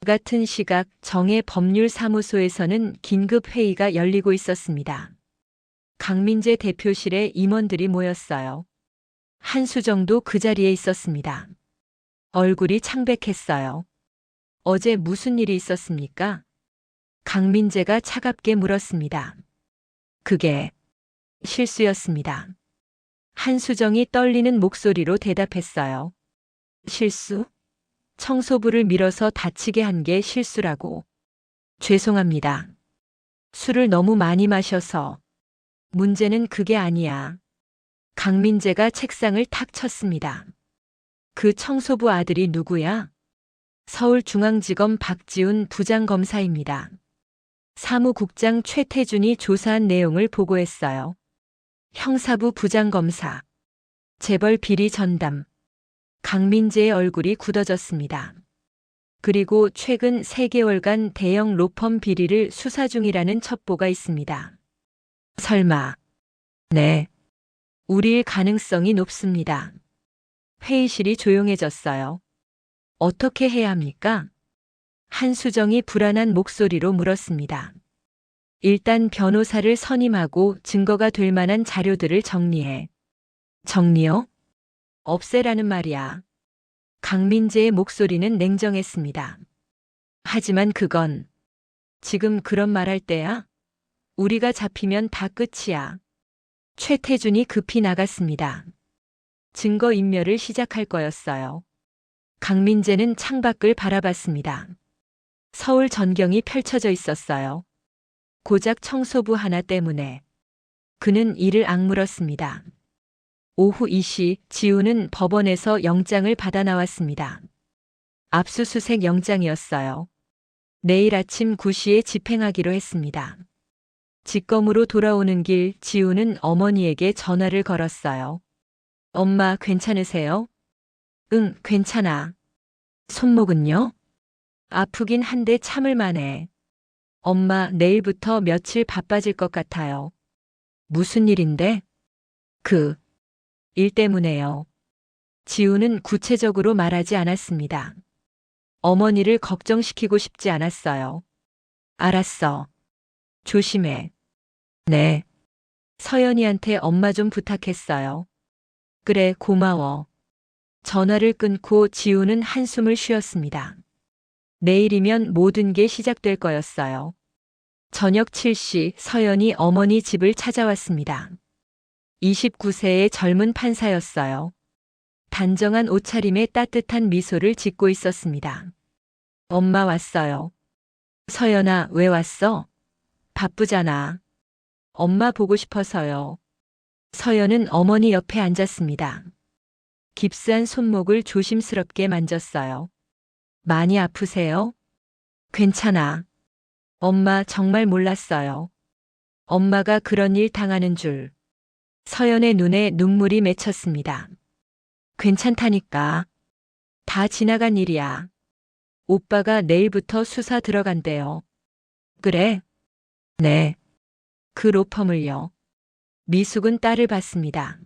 같은 시각 정의 법률사무소에서는 긴급 회의가 열리고 있었습니다. 강민재 대표실에 임원들이 모였어요. 한수정도 그 자리에 있었습니다. 얼굴이 창백했어요. 어제 무슨 일이 있었습니까? 강민재가 차갑게 물었습니다. 그게 실수였습니다. 한수정이 떨리는 목소리로 대답했어요. 실수? 청소부를 밀어서 다치게 한 게 실수라고. 죄송합니다. 술을 너무 많이 마셔서. 문제는 그게 아니야. 강민재가 책상을 탁 쳤습니다. 그 청소부 아들이 누구야? 서울중앙지검 박지훈 부장검사입니다. 사무국장 최태준이 조사한 내용을 보고했어요. 형사부 부장검사. 재벌 비리 전담. 강민재의 얼굴이 굳어졌습니다. 그리고 최근 3개월간 대형 로펌 비리를 수사 중이라는 첩보가 있습니다. 설마. 네. 우리일 가능성이 높습니다. 회의실이 조용해졌어요. 어떻게 해야 합니까? 한수정이 불안한 목소리로 물었습니다. 일단 변호사를 선임하고 증거가 될 만한 자료들을 정리해. 정리요? 없애라는 말이야. 강민재의 목소리는 냉정했습니다. 하지만 그건 지금 그런 말할 때야? 우리가 잡히면 다 끝이야. 최태준이 급히 나갔습니다. 증거인멸을 시작할 거였어요. 강민재는 창밖을 바라봤습니다. 서울 전경이 펼쳐져 있었어요. 고작 청소부 하나 때문에. 그는 이를 악물었습니다. 오후 2시 지우는 법원에서 영장을 받아 나왔습니다. 압수수색 영장이었어요. 내일 아침 9시에 집행하기로 했습니다. 직검으로 돌아오는 길 지우는 어머니에게 전화를 걸었어요. 엄마 괜찮으세요? 응, 괜찮아. 손목은요? 아프긴 한데 참을 만해. 엄마 내일부터 며칠 바빠질 것 같아요. 무슨 일인데? 일 때문에요. 지우는 구체적으로 말하지 않았습니다. 어머니를 걱정시키고 싶지 않았어요. 알았어. 조심해. 네. 서연이한테 엄마 좀 부탁했어요. 그래, 고마워. 전화를 끊고 지우는 한숨을 쉬었습니다. 내일이면 모든 게 시작될 거였어요. 저녁 7시 서연이 어머니 집을 찾아왔습니다. 29세의 젊은 판사였어요. 단정한 옷차림에 따뜻한 미소를 짓고 있었습니다. 엄마 왔어요. 서연아, 왜 왔어? 바쁘잖아. 엄마 보고 싶어서요. 서연은 어머니 옆에 앉았습니다. 깁스한 손목을 조심스럽게 만졌어요. 많이 아프세요? 괜찮아. 엄마 정말 몰랐어요. 엄마가 그런 일 당하는 줄. 서연의 눈에 눈물이 맺혔습니다. 괜찮다니까. 다 지나간 일이야. 오빠가 내일부터 수사 들어간대요. 그래? 네. 그 로펌을요. 미숙은 딸을 봤습니다.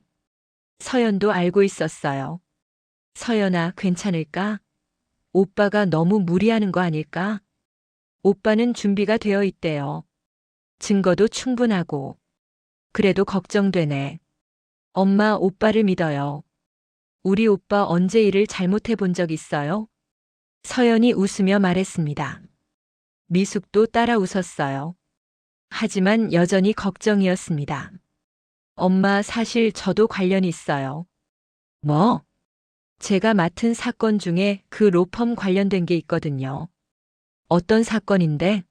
서연도 알고 있었어요. 서연아, 괜찮을까? 오빠가 너무 무리하는 거 아닐까? 오빠는 준비가 되어 있대요. 증거도 충분하고. 그래도 걱정되네. 엄마, 오빠를 믿어요. 우리 오빠 언제 일을 잘못해 본 적 있어요? 서연이 웃으며 말했습니다. 미숙도 따라 웃었어요. 하지만 여전히 걱정이었습니다. 엄마, 사실 저도 관련이 있어요. 뭐? 제가 맡은 사건 중에 그 로펌 관련된 게 있거든요. 어떤 사건인데?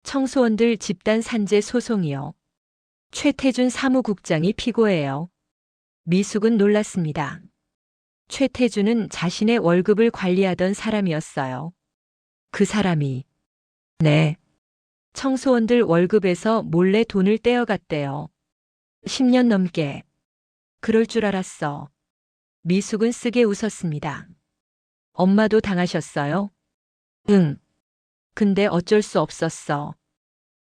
청소원들 집단 산재 소송이요. 최태준 사무국장이 피고예요. 미숙은 놀랐습니다. 최태준은 자신의 월급을 관리하던 사람이었어요. 그 사람이. 네. 청소원들 월급에서 몰래 돈을 떼어갔대요. 10년 넘게. 그럴 줄 알았어. 미숙은 쓰게 웃었습니다. 엄마도 당하셨어요? 응. 근데 어쩔 수 없었어.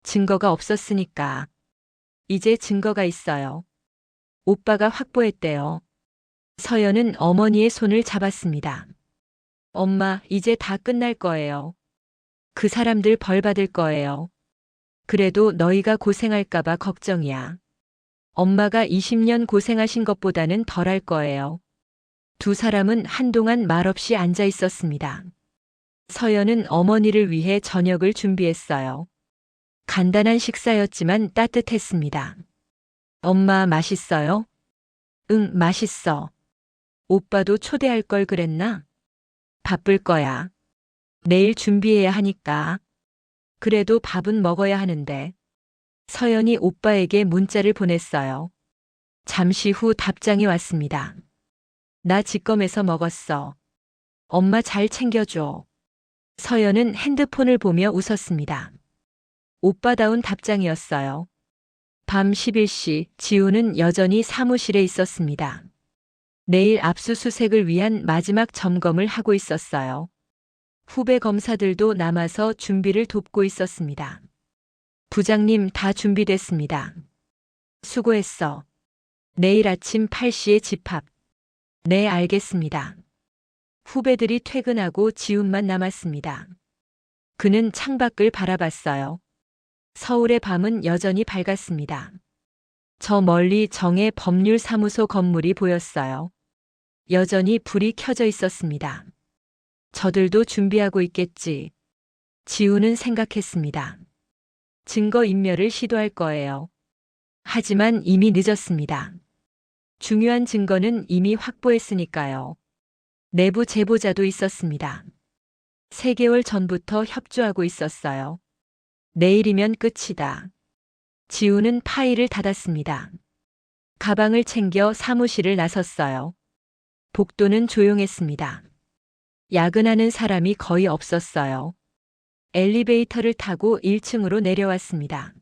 증거가 없었으니까. 이제 증거가 있어요. 오빠가 확보했대요. 서연은 어머니의 손을 잡았습니다. 엄마, 이제 다 끝날 거예요. 그 사람들 벌 받을 거예요. 그래도 너희가 고생할까봐 걱정이야. 엄마가 20년 고생하신 것보다는 덜할 거예요. 두 사람은 한동안 말없이 앉아 있었습니다. 서연은 어머니를 위해 저녁을 준비했어요. 간단한 식사였지만 따뜻했습니다. 엄마, 맛있어요? 응, 맛있어. 오빠도 초대할 걸 그랬나? 바쁠 거야. 내일 준비해야 하니까. 그래도 밥은 먹어야 하는데. 서연이 오빠에게 문자를 보냈어요. 잠시 후 답장이 왔습니다. 나 직검에서 먹었어. 엄마 잘 챙겨줘. 서연은 핸드폰을 보며 웃었습니다. 오빠다운 답장이었어요. 밤 11시 지우는 여전히 사무실에 있었습니다. 내일 압수수색을 위한 마지막 점검을 하고 있었어요. 후배 검사들도 남아서 준비를 돕고 있었습니다. 부장님 다 준비됐습니다. 수고했어. 내일 아침 8시에 집합. 네, 알겠습니다. 후배들이 퇴근하고 지훈만 남았습니다. 그는 창밖을 바라봤어요. 서울의 밤은 여전히 밝았습니다. 저 멀리 정의 법률사무소 건물이 보였어요. 여전히 불이 켜져 있었습니다. 저들도 준비하고 있겠지. 지우는 생각했습니다. 증거인멸을 시도할 거예요. 하지만 이미 늦었습니다. 중요한 증거는 이미 확보했으니까요. 내부 제보자도 있었습니다. 3개월 전부터 협조하고 있었어요. 내일이면 끝이다. 지우는 파일을 닫았습니다. 가방을 챙겨 사무실을 나섰어요. 복도는 조용했습니다. 야근하는 사람이 거의 없었어요. 엘리베이터를 타고 1층으로 내려왔습니다.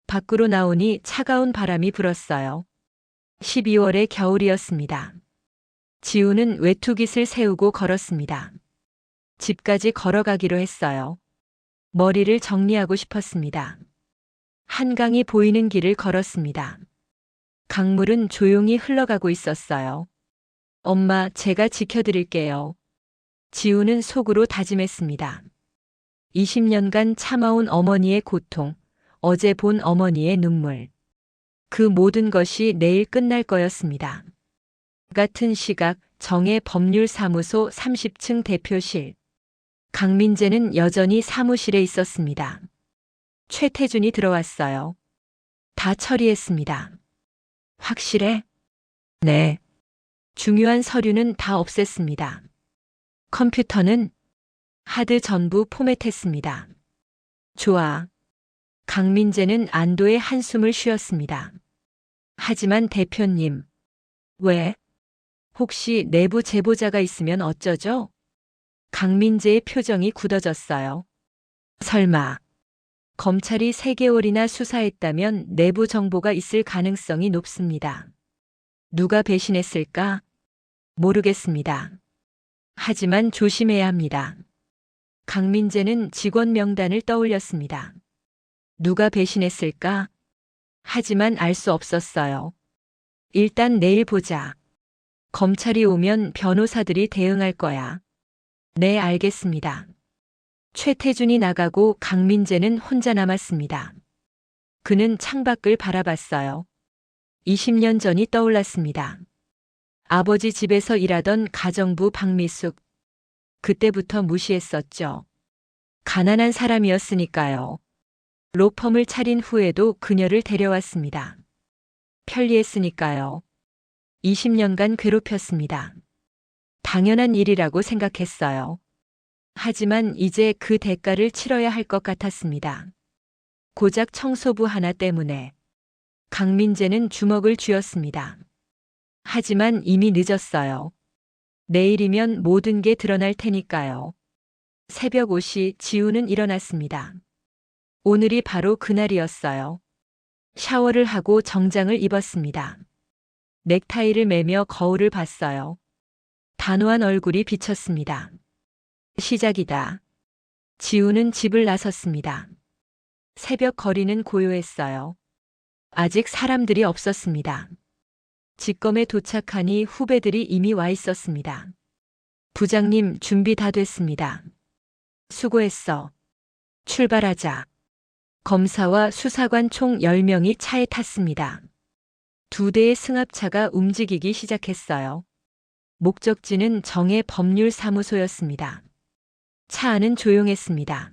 밖으로 나오니 차가운 바람이 불었어요. 12월의 겨울이었습니다. 지우는 외투깃을 세우고 걸었습니다. 집까지 걸어가기로 했어요. 머리를 정리하고 싶었습니다. 한강이 보이는 길을 걸었습니다. 강물은 조용히 흘러가고 있었어요. 엄마, 제가 지켜드릴게요. 지우는 속으로 다짐했습니다. 20년간 참아온 어머니의 고통, 어제 본 어머니의 눈물. 그 모든 것이 내일 끝날 거였습니다. 같은 시각 정의 법률사무소 30층 대표실. 강민재는 여전히 사무실에 있었습니다. 최태준이 들어왔어요. 다 처리했습니다. 확실해? 네. 중요한 서류는 다 없앴습니다. 컴퓨터는 하드 전부 포맷했습니다. 좋아. 강민재는 안도의 한숨을 쉬었습니다. 하지만 대표님, 왜? 혹시 내부 제보자가 있으면 어쩌죠? 강민재의 표정이 굳어졌어요. 설마. 검찰이 3개월이나 수사했다면 내부 정보가 있을 가능성이 높습니다. 누가 배신했을까? 모르겠습니다. 하지만 조심해야 합니다. 강민재는 직원 명단을 떠올렸습니다. 누가 배신했을까? 하지만 알 수 없었어요. 일단 내일 보자. 검찰이 오면 변호사들이 대응할 거야. 네, 알겠습니다. 최태준이 나가고 강민재는 혼자 남았습니다. 그는 창밖을 바라봤어요. 20년 전이 떠올랐습니다. 아버지 집에서 일하던 가정부 박미숙. 그때부터 무시했었죠. 가난한 사람이었으니까요. 로펌을 차린 후에도 그녀를 데려왔습니다. 편리했으니까요. 20년간 괴롭혔습니다. 당연한 일이라고 생각했어요. 하지만 이제 그 대가를 치러야 할 것 같았습니다. 고작 청소부 하나 때문에. 강민재는 주먹을 쥐었습니다. 하지만 이미 늦었어요. 내일이면 모든 게 드러날 테니까요. 새벽 5시 지우는 일어났습니다. 오늘이 바로 그날이었어요. 샤워를 하고 정장을 입었습니다. 넥타이를 매며 거울을 봤어요. 단호한 얼굴이 비쳤습니다. 시작이다. 지우는 집을 나섰습니다. 새벽 거리는 고요했어요. 아직 사람들이 없었습니다. 직검에 도착하니 후배들이 이미 와 있었습니다. 부장님, 준비 다 됐습니다. 수고했어. 출발하자. 검사와 수사관 총 10명이 차에 탔습니다. 2대의 승합차가 움직이기 시작했어요. 목적지는 정의 법률사무소였습니다. 차 안은 조용했습니다.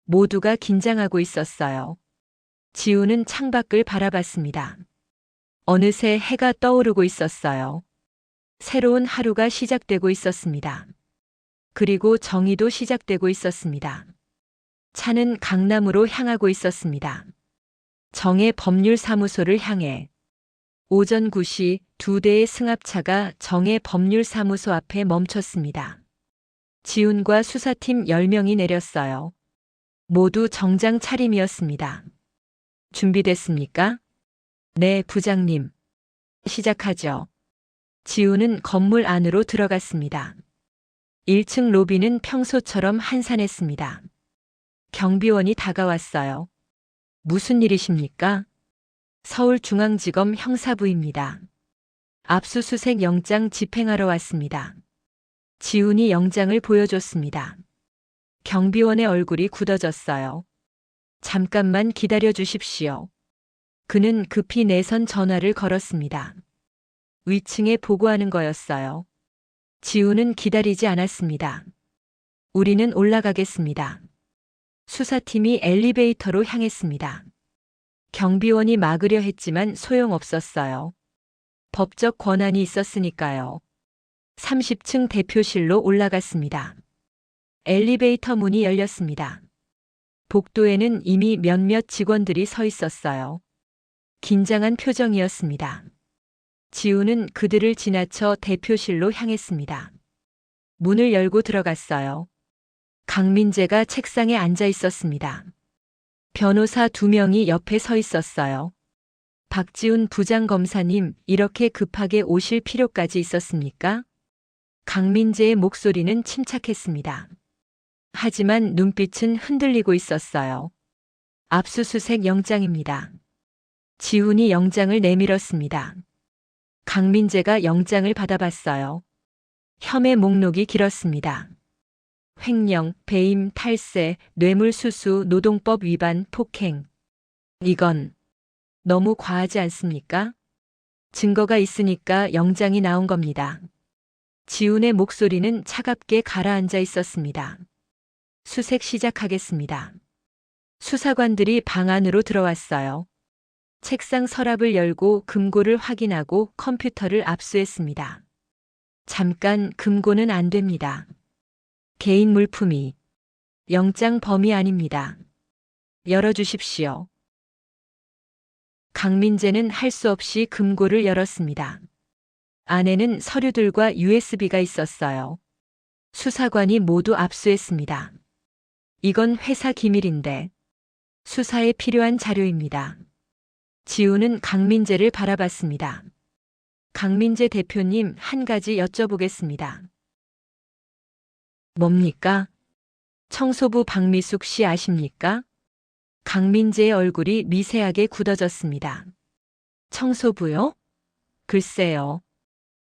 모두가 긴장하고 있었어요. 지우는 창밖을 바라봤습니다. 어느새 해가 떠오르고 있었어요. 새로운 하루가 시작되고 있었습니다. 그리고 정의도 시작되고 있었습니다. 차는 강남으로 향하고 있었습니다. 정의 법률사무소를 향해. 오전 9시 2대의 승합차가 정의 법률사무소 앞에 멈췄습니다. 지훈과 수사팀 10명이 내렸어요. 모두 정장 차림이었습니다. 준비됐습니까? 네, 부장님. 시작하죠. 지훈은 건물 안으로 들어갔습니다. 1층 로비는 평소처럼 한산했습니다. 경비원이 다가왔어요. 무슨 일이십니까? 서울중앙지검 형사부입니다. 압수수색 영장 집행하러 왔습니다. 지훈이 영장을 보여줬습니다. 경비원의 얼굴이 굳어졌어요. 잠깐만 기다려 주십시오. 그는 급히 내선 전화를 걸었습니다. 위층에 보고하는 거였어요. 지훈은 기다리지 않았습니다. 우리는 올라가겠습니다. 수사팀이 엘리베이터로 향했습니다. 경비원이 막으려 했지만 소용없었어요. 법적 권한이 있었으니까요. 30층 대표실로 올라갔습니다. 엘리베이터 문이 열렸습니다. 복도에는 이미 몇몇 직원들이 서 있었어요. 긴장한 표정이었습니다. 지훈은 그들을 지나쳐 대표실로 향했습니다. 문을 열고 들어갔어요. 강민재가 책상에 앉아 있었습니다. 변호사 2명이 옆에 서 있었어요. 박지훈 부장검사님, 이렇게 급하게 오실 필요까지 있었습니까? 강민재의 목소리는 침착했습니다. 하지만 눈빛은 흔들리고 있었어요. 압수수색 영장입니다. 지훈이 영장을 내밀었습니다. 강민재가 영장을 받아봤어요. 혐의 목록이 길었습니다. 횡령, 배임, 탈세, 뇌물수수, 노동법 위반, 폭행. 이건 너무 과하지 않습니까? 증거가 있으니까 영장이 나온 겁니다. 지훈의 목소리는 차갑게 가라앉아 있었습니다. 수색 시작하겠습니다. 수사관들이 방 안으로 들어왔어요. 책상 서랍을 열고 금고를 확인하고 컴퓨터를 압수했습니다. 잠깐, 금고는 안 됩니다. 개인 물품이 영장 범위 아닙니다. 열어주십시오. 강민재는 할 수 없이 금고를 열었습니다. 안에는 서류들과 USB가 있었어요. 수사관이 모두 압수했습니다. 이건 회사 기밀인데 수사에 필요한 자료입니다. 지훈은 강민재를 바라봤습니다. 강민재 대표님, 한 가지 여쭤보겠습니다. 뭡니까? 청소부 박미숙 씨 아십니까? 강민재의 얼굴이 미세하게 굳어졌습니다. 청소부요? 글쎄요.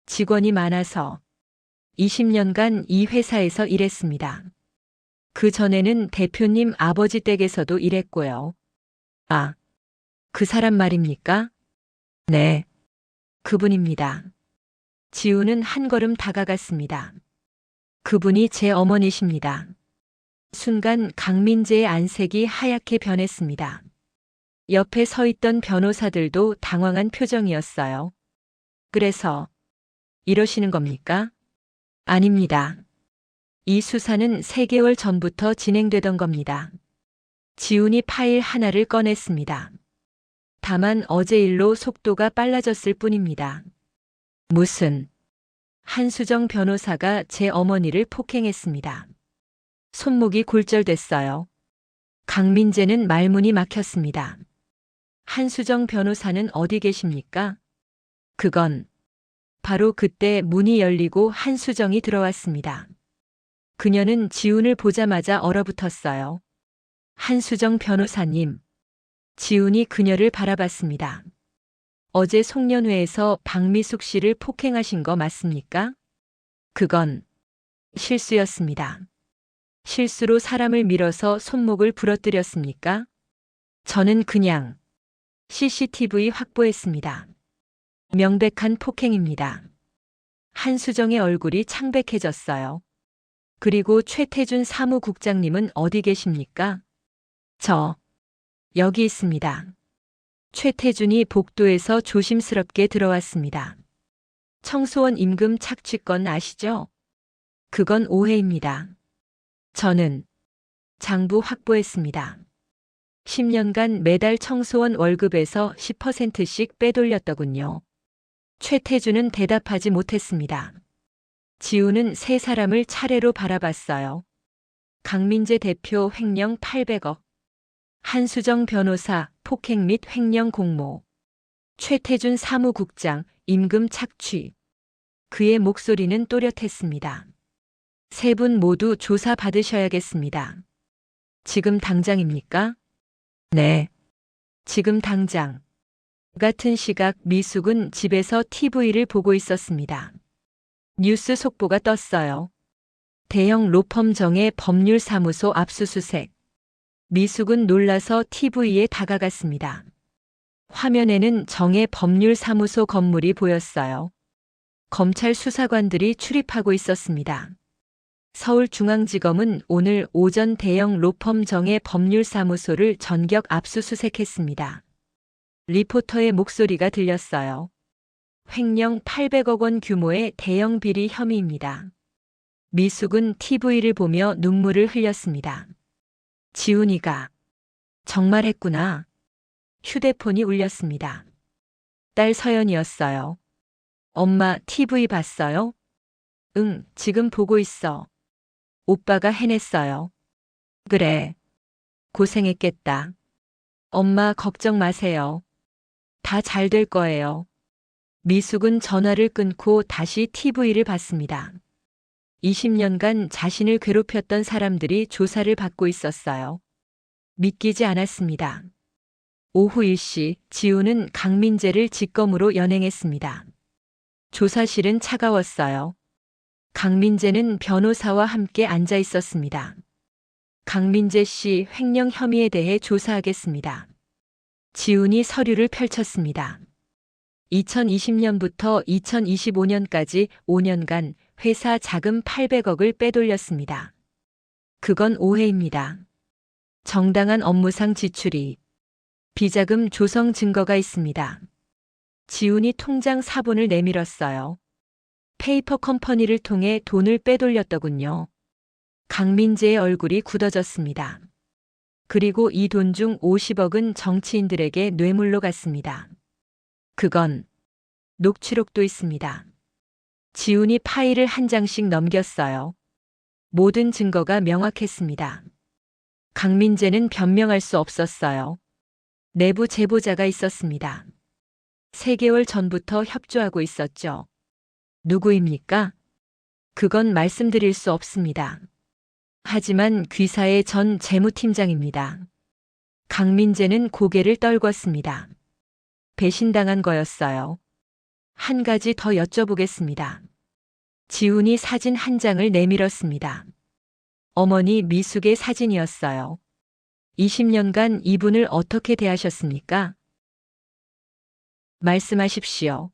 직원이 많아서 20년간 이 회사에서 일했습니다. 그 전에는 대표님 아버지 댁에서도 일했고요. 아, 그 사람 말입니까? 네, 그분입니다. 지훈은 한 걸음 다가갔습니다. 그분이 제 어머니십니다. 순간 강민재의 안색이 하얗게 변했습니다. 옆에 서 있던 변호사들도 당황한 표정이었어요. 그래서 이러시는 겁니까? 아닙니다. 이 수사는 3개월 전부터 진행되던 겁니다. 지훈이 파일 하나를 꺼냈습니다. 다만 어제 일로 속도가 빨라졌을 뿐입니다. 무슨? 한수정 변호사가 제 어머니를 폭행했습니다. 손목이 골절됐어요. 강민재는 말문이 막혔습니다. 한수정 변호사는 어디 계십니까? 그건 바로 그때 문이 열리고 한수정이 들어왔습니다. 그녀는 지훈을 보자마자 얼어붙었어요. 한수정 변호사님. 지훈이 그녀를 바라봤습니다. 어제 송년회에서 박미숙 씨를 폭행하신 거 맞습니까? 그건 실수였습니다. 실수로 사람을 밀어서 손목을 부러뜨렸습니까? 저는 그냥 CCTV 확보했습니다. 명백한 폭행입니다. 한수정의 얼굴이 창백해졌어요. 그리고 최태준 사무국장님은 어디 계십니까? 저 여기 있습니다. 최태준이 복도에서 조심스럽게 들어왔습니다. 청소원 임금 착취건 아시죠? 그건 오해입니다. 저는 장부 확보했습니다. 10년간 매달 청소원 월급에서 10%씩 빼돌렸더군요. 최태준은 대답하지 못했습니다. 지우는 세 사람을 차례로 바라봤어요. 강민재 대표 횡령 800억. 한수정 변호사 폭행 및 횡령 공모. 최태준 사무국장 임금 착취. 그의 목소리는 또렷했습니다. 세 분 모두 조사 받으셔야겠습니다. 지금 당장입니까? 네. 지금 당장. 같은 시각 미숙은 집에서 TV를 보고 있었습니다. 뉴스 속보가 떴어요. 대형 로펌 정의 법률사무소 압수수색. 미숙은 놀라서 TV에 다가갔습니다. 화면에는 정의 법률사무소 건물이 보였어요. 검찰 수사관들이 출입하고 있었습니다. 서울중앙지검은 오늘 오전 대형 로펌 정의 법률사무소를 전격 압수수색했습니다. 리포터의 목소리가 들렸어요. 횡령 800억 원 규모의 대형 비리 혐의입니다. 미숙은 TV를 보며 눈물을 흘렸습니다. 지훈이가 정말 했구나. 휴대폰이 울렸습니다. 딸 서연이었어요. 엄마 TV 봤어요? 응, 지금 보고 있어. 오빠가 해냈어요. 그래. 고생했겠다. 엄마 걱정 마세요. 다 잘 될 거예요. 미숙은 전화를 끊고 다시 TV를 봤습니다. 20년간 자신을 괴롭혔던 사람들이 조사를 받고 있었어요. 믿기지 않았습니다. 오후 1시 지우는 강민재를 직검으로 연행했습니다. 조사실은 차가웠어요. 강민재는 변호사와 함께 앉아 있었습니다. 강민재 씨 횡령 혐의에 대해 조사하겠습니다. 지훈이 서류를 펼쳤습니다. 2020년부터 2025년까지 5년간 회사 자금 800억을 빼돌렸습니다. 그건 오해입니다. 정당한 업무상 지출이 비자금 조성 증거가 있습니다. 지훈이 통장 사본을 내밀었어요. 페이퍼 컴퍼니를 통해 돈을 빼돌렸더군요. 강민재의 얼굴이 굳어졌습니다. 그리고 이 돈 중 50억은 정치인들에게 뇌물로 갔습니다. 그건 녹취록도 있습니다. 지훈이 파일을 한 장씩 넘겼어요. 모든 증거가 명확했습니다. 강민재는 변명할 수 없었어요. 내부 제보자가 있었습니다. 3개월 전부터 협조하고 있었죠. 누구입니까? 그건 말씀드릴 수 없습니다. 하지만 귀사의 전 재무팀장입니다. 강민재는 고개를 떨궜습니다. 배신당한 거였어요. 한 가지 더 여쭤보겠습니다. 지훈이 사진 한 장을 내밀었습니다. 어머니 미숙의 사진이었어요. 20년간 이분을 어떻게 대하셨습니까? 말씀하십시오.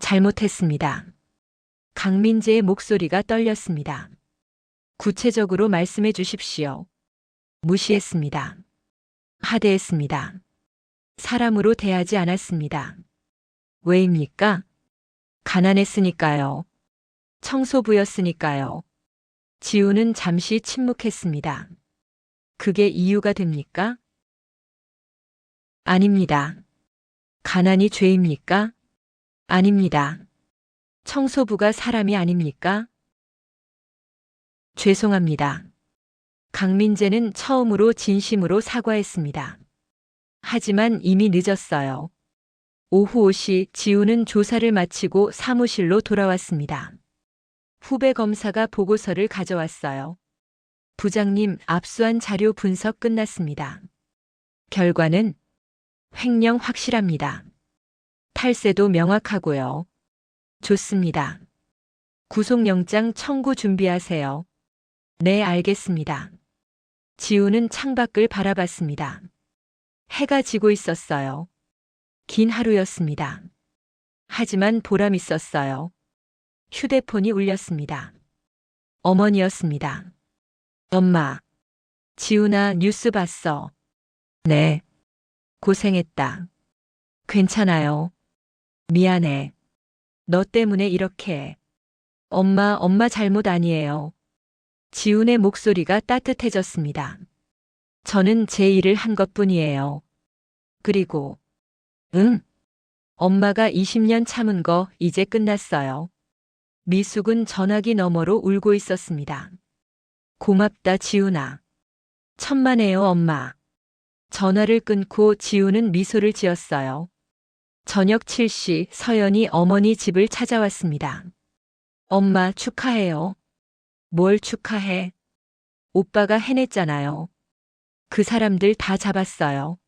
잘못했습니다. 강민재의 목소리가 떨렸습니다. 구체적으로 말씀해 주십시오. 무시했습니다. 하대했습니다. 사람으로 대하지 않았습니다. 왜입니까? 가난했으니까요. 청소부였으니까요. 지우는 잠시 침묵했습니다. 그게 이유가 됩니까? 아닙니다. 가난이 죄입니까? 아닙니다. 청소부가 사람이 아닙니까? 죄송합니다. 강민재는 처음으로 진심으로 사과했습니다. 하지만 이미 늦었어요. 오후 5시 지우는 조사를 마치고 사무실로 돌아왔습니다. 후배 검사가 보고서를 가져왔어요. 부장님, 압수한 자료 분석 끝났습니다. 결과는 횡령 확실합니다. 탈세도 명확하고요. 좋습니다. 구속영장 청구 준비하세요. 네, 알겠습니다. 지우는 창밖을 바라봤습니다. 해가 지고 있었어요. 긴 하루였습니다. 하지만 보람 있었어요. 휴대폰이 울렸습니다. 어머니였습니다. 엄마, 지훈아 뉴스 봤어. 네. 고생했다. 괜찮아요. 미안해. 너 때문에 이렇게. 엄마 잘못 아니에요. 지훈의 목소리가 따뜻해졌습니다. 저는 제 일을 한 것뿐이에요. 그리고, 응? 엄마가 20년 참은 거 이제 끝났어요. 미숙은 전화기 너머로 울고 있었습니다. 고맙다, 지훈아. 천만에요, 엄마. 전화를 끊고 지훈은 미소를 지었어요. 저녁 7시 서연이 어머니 집을 찾아왔습니다. 엄마, 축하해요. 뭘 축하해? 오빠가 해냈잖아요. 그 사람들 다 잡았어요.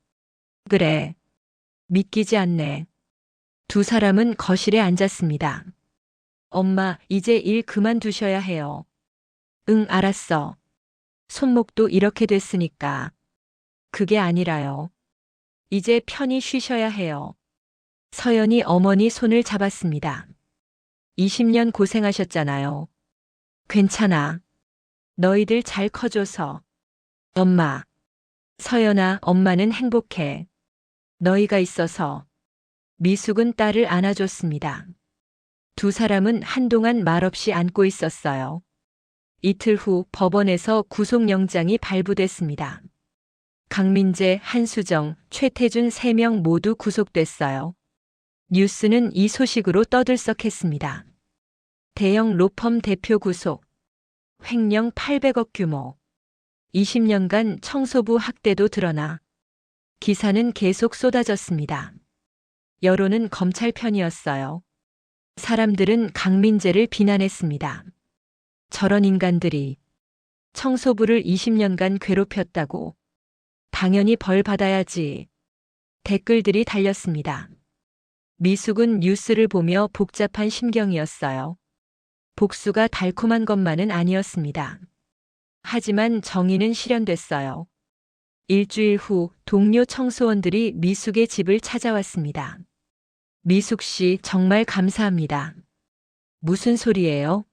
그래. 믿기지 않네. 두 사람은 거실에 앉았습니다. 엄마, 이제 일 그만두셔야 해요. 응, 알았어. 손목도 이렇게 됐으니까. 그게 아니라요. 이제 편히 쉬셔야 해요. 서연이 어머니 손을 잡았습니다. 20년 고생하셨잖아요. 괜찮아. 너희들 잘 커줘서. 엄마. 서연아, 엄마는 행복해. 너희가 있어서. 미숙은 딸을 안아줬습니다. 두 사람은 한동안 말없이 안고 있었어요. 이틀 후 법원에서 구속영장이 발부됐습니다. 강민재, 한수정, 최태준 3명 모두 구속됐어요. 뉴스는 이 소식으로 떠들썩했습니다. 대형 로펌 대표 구속. 횡령 800억 규모. 20년간 청소부 학대도 드러나. 기사는 계속 쏟아졌습니다. 여론은 검찰 편이었어요. 사람들은 강민재를 비난했습니다. 저런 인간들이 청소부를 20년간 괴롭혔다고. 당연히 벌 받아야지. 댓글들이 달렸습니다. 미숙은 뉴스를 보며 복잡한 심경이었어요. 복수가 달콤한 것만은 아니었습니다. 하지만 정의는 실현됐어요. 일주일 후 동료 청소원들이 미숙의 집을 찾아왔습니다. 미숙 씨, 정말 감사합니다. 무슨 소리예요?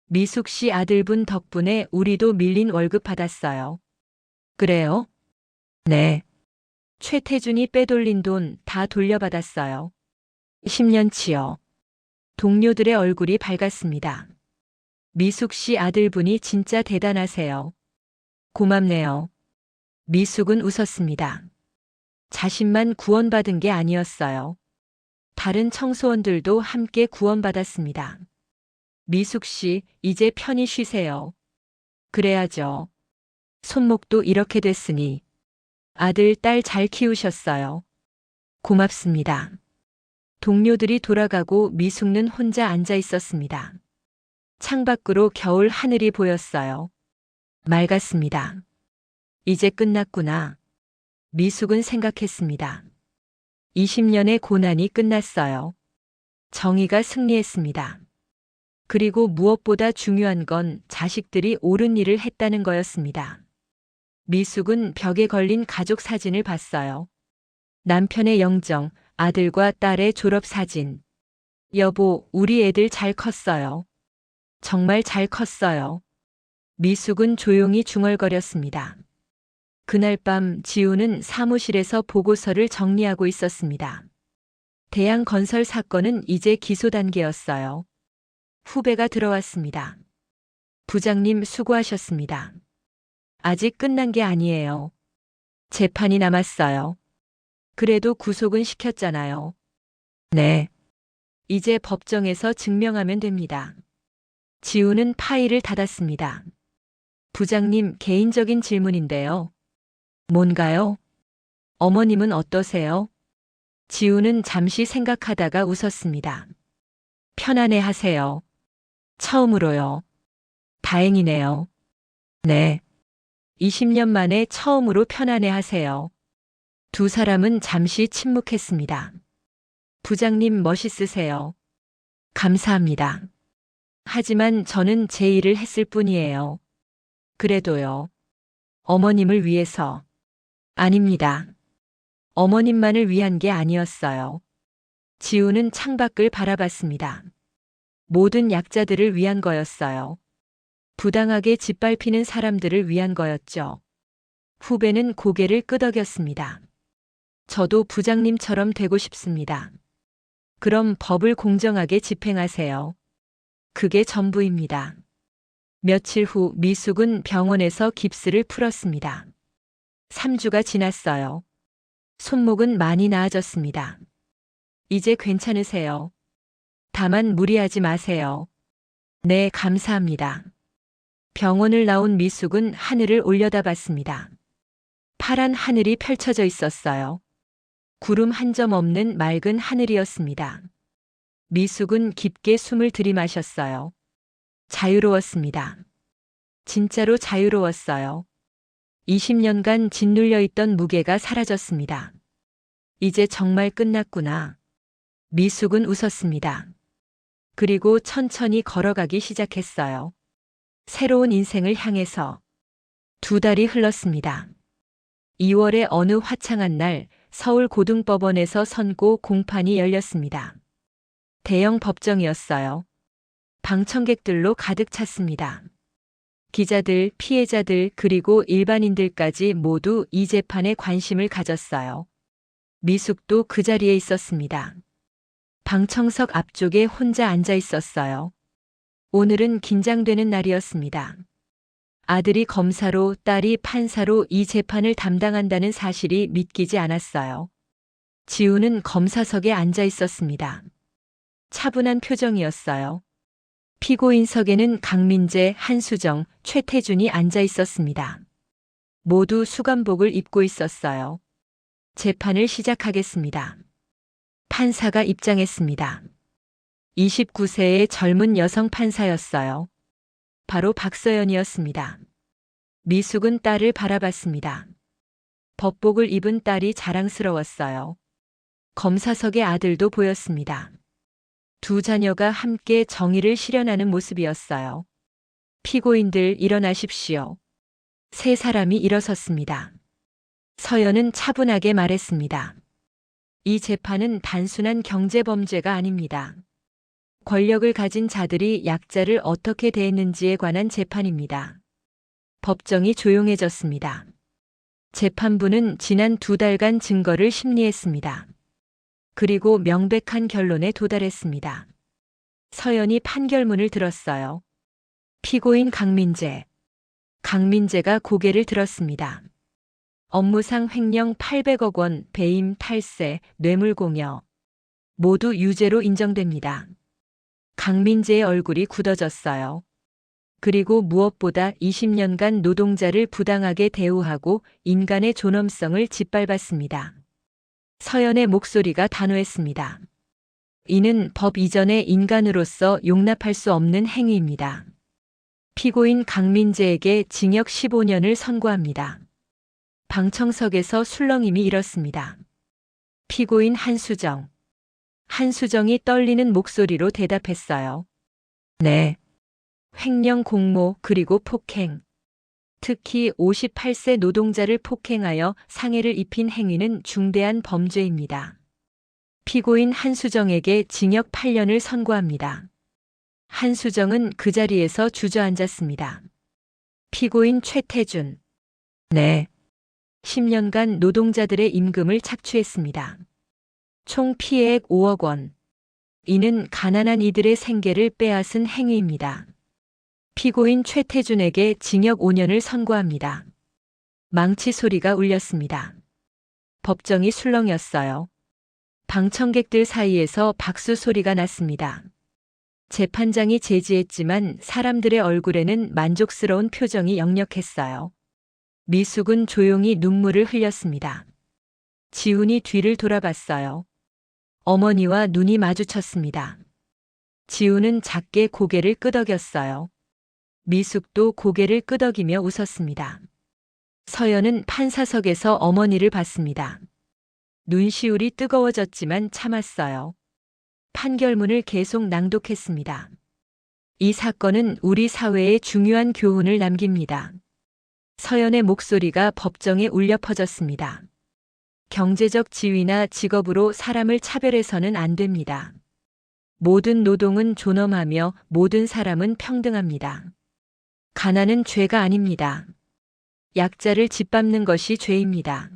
미숙 씨 아들분 덕분에 우리도 밀린 월급 받았어요. 그래요? 네. 최태준이 빼돌린 돈 다 돌려받았어요. 10년치요. 동료들의 얼굴이 밝았습니다. 미숙 씨 아들분이 진짜 대단하세요. 고맙네요. 미숙은 웃었습니다. 자신만 구원받은 게 아니었어요. 다른 청소원들도 함께 구원받았습니다. 미숙 씨, 이제 편히 쉬세요. 그래야죠. 손목도 이렇게 됐으니. 아들, 딸 잘 키우셨어요. 고맙습니다. 동료들이 돌아가고 미숙는 혼자 앉아 있었습니다. 창밖으로 겨울 하늘이 보였어요. 맑았습니다. 이제 끝났구나. 미숙은 생각했습니다. 20년의 고난이 끝났어요. 정의가 승리했습니다. 그리고 무엇보다 중요한 건 자식들이 옳은 일을 했다는 거였습니다. 미숙은 벽에 걸린 가족 사진을 봤어요. 남편의 영정, 아들과 딸의 졸업 사진. 여보, 우리 애들 잘 컸어요. 정말 잘 컸어요. 미숙은 조용히 중얼거렸습니다. 그날 밤 지우는 사무실에서 보고서를 정리하고 있었습니다. 대양건설 사건은 이제 기소 단계였어요. 후배가 들어왔습니다. 부장님, 수고하셨습니다. 아직 끝난 게 아니에요. 재판이 남았어요. 그래도 구속은 시켰잖아요. 네. 이제 법정에서 증명하면 됩니다. 지우는 파일을 닫았습니다. 부장님, 개인적인 질문인데요. 뭔가요? 어머님은 어떠세요? 지우는 잠시 생각하다가 웃었습니다. 편안해 하세요. 처음으로요. 다행이네요. 네. 20년 만에 처음으로 편안해 하세요. 두 사람은 잠시 침묵했습니다. 부장님, 멋있으세요. 감사합니다. 하지만 저는 제 일을 했을 뿐이에요. 그래도요. 어머님을 위해서. 아닙니다. 어머님만을 위한 게 아니었어요. 지우는 창밖을 바라봤습니다. 모든 약자들을 위한 거였어요. 부당하게 짓밟히는 사람들을 위한 거였죠. 후배는 고개를 끄덕였습니다. 저도 부장님처럼 되고 싶습니다. 그럼 법을 공정하게 집행하세요. 그게 전부입니다. 며칠 후 미숙은 병원에서 깁스를 풀었습니다. 3주가 지났어요. 손목은 많이 나아졌습니다. 이제 괜찮으세요. 다만 무리하지 마세요. 네, 감사합니다. 병원을 나온 미숙은 하늘을 올려다봤습니다. 파란 하늘이 펼쳐져 있었어요. 구름 한 점 없는 맑은 하늘이었습니다. 미숙은 깊게 숨을 들이마셨어요. 자유로웠습니다. 진짜로 자유로웠어요. 20년간 짓눌려 있던 무게가 사라졌습니다. 이제 정말 끝났구나. 미숙은 웃었습니다. 그리고 천천히 걸어가기 시작했어요. 새로운 인생을 향해서 2달이 흘렀습니다. 2월의 어느 화창한 날 서울고등법원에서 선고 공판이 열렸습니다. 대형 법정이었어요. 방청객들로 가득 찼습니다. 기자들, 피해자들, 그리고 일반인들까지 모두 이 재판에 관심을 가졌어요. 미숙도 그 자리에 있었습니다. 방청석 앞쪽에 혼자 앉아 있었어요. 오늘은 긴장되는 날이었습니다. 아들이 검사로, 딸이 판사로 이 재판을 담당한다는 사실이 믿기지 않았어요. 지우는 검사석에 앉아 있었습니다. 차분한 표정이었어요. 피고인석에는 강민재, 한수정, 최태준이 앉아 있었습니다. 모두 수감복을 입고 있었어요. 재판을 시작하겠습니다. 판사가 입장했습니다. 29세의 젊은 여성 판사였어요. 바로 박서연이었습니다. 미숙은 딸을 바라봤습니다. 법복을 입은 딸이 자랑스러웠어요. 검사석의 아들도 보였습니다. 2 자녀가 함께 정의를 실현하는 모습이었어요. 피고인들 일어나십시오. 3 사람이 일어섰습니다. 서연은 차분하게 말했습니다. 이 재판은 단순한 경제범죄가 아닙니다. 권력을 가진 자들이 약자를 어떻게 대했는지에 관한 재판입니다. 법정이 조용해졌습니다. 재판부는 지난 2달간 증거를 심리했습니다. 그리고 명백한 결론에 도달했습니다. 서연이 판결문을 들었어요. 피고인 강민재. 강민재가 고개를 들었습니다. 업무상 횡령 800억 원, 배임, 탈세, 뇌물공여. 모두 유죄로 인정됩니다. 강민재의 얼굴이 굳어졌어요. 그리고 무엇보다 20년간 노동자를 부당하게 대우하고 인간의 존엄성을 짓밟았습니다. 서연의 목소리가 단호했습니다. 이는 법 이전의 인간으로서 용납할 수 없는 행위입니다. 피고인 강민재에게 징역 15년을 선고합니다. 방청석에서 술렁임이 일었습니다. 피고인 한수정. 한수정이 떨리는 목소리로 대답했어요. 네. 횡령 공모 그리고 폭행. 특히 58세 노동자를 폭행하여 상해를 입힌 행위는 중대한 범죄입니다. 피고인 한수정에게 징역 8년을 선고합니다. 한수정은 그 자리에서 주저앉았습니다. 피고인 최태준. 네. 10년간 노동자들의 임금을 착취했습니다. 총 피해액 5억 원. 이는 가난한 이들의 생계를 빼앗은 행위입니다. 피고인 최태준에게 징역 5년을 선고합니다. 망치 소리가 울렸습니다. 법정이 술렁였어요. 방청객들 사이에서 박수 소리가 났습니다. 재판장이 제지했지만 사람들의 얼굴에는 만족스러운 표정이 역력했어요. 미숙은 조용히 눈물을 흘렸습니다. 지훈이 뒤를 돌아봤어요. 어머니와 눈이 마주쳤습니다. 지훈은 작게 고개를 끄덕였어요. 미숙도 고개를 끄덕이며 웃었습니다. 서연은 판사석에서 어머니를 봤습니다. 눈시울이 뜨거워졌지만 참았어요. 판결문을 계속 낭독했습니다. 이 사건은 우리 사회에 중요한 교훈을 남깁니다. 서연의 목소리가 법정에 울려 퍼졌습니다. 경제적 지위나 직업으로 사람을 차별해서는 안 됩니다. 모든 노동은 존엄하며 모든 사람은 평등합니다. 가난은 죄가 아닙니다. 약자를 짓밟는 것이 죄입니다.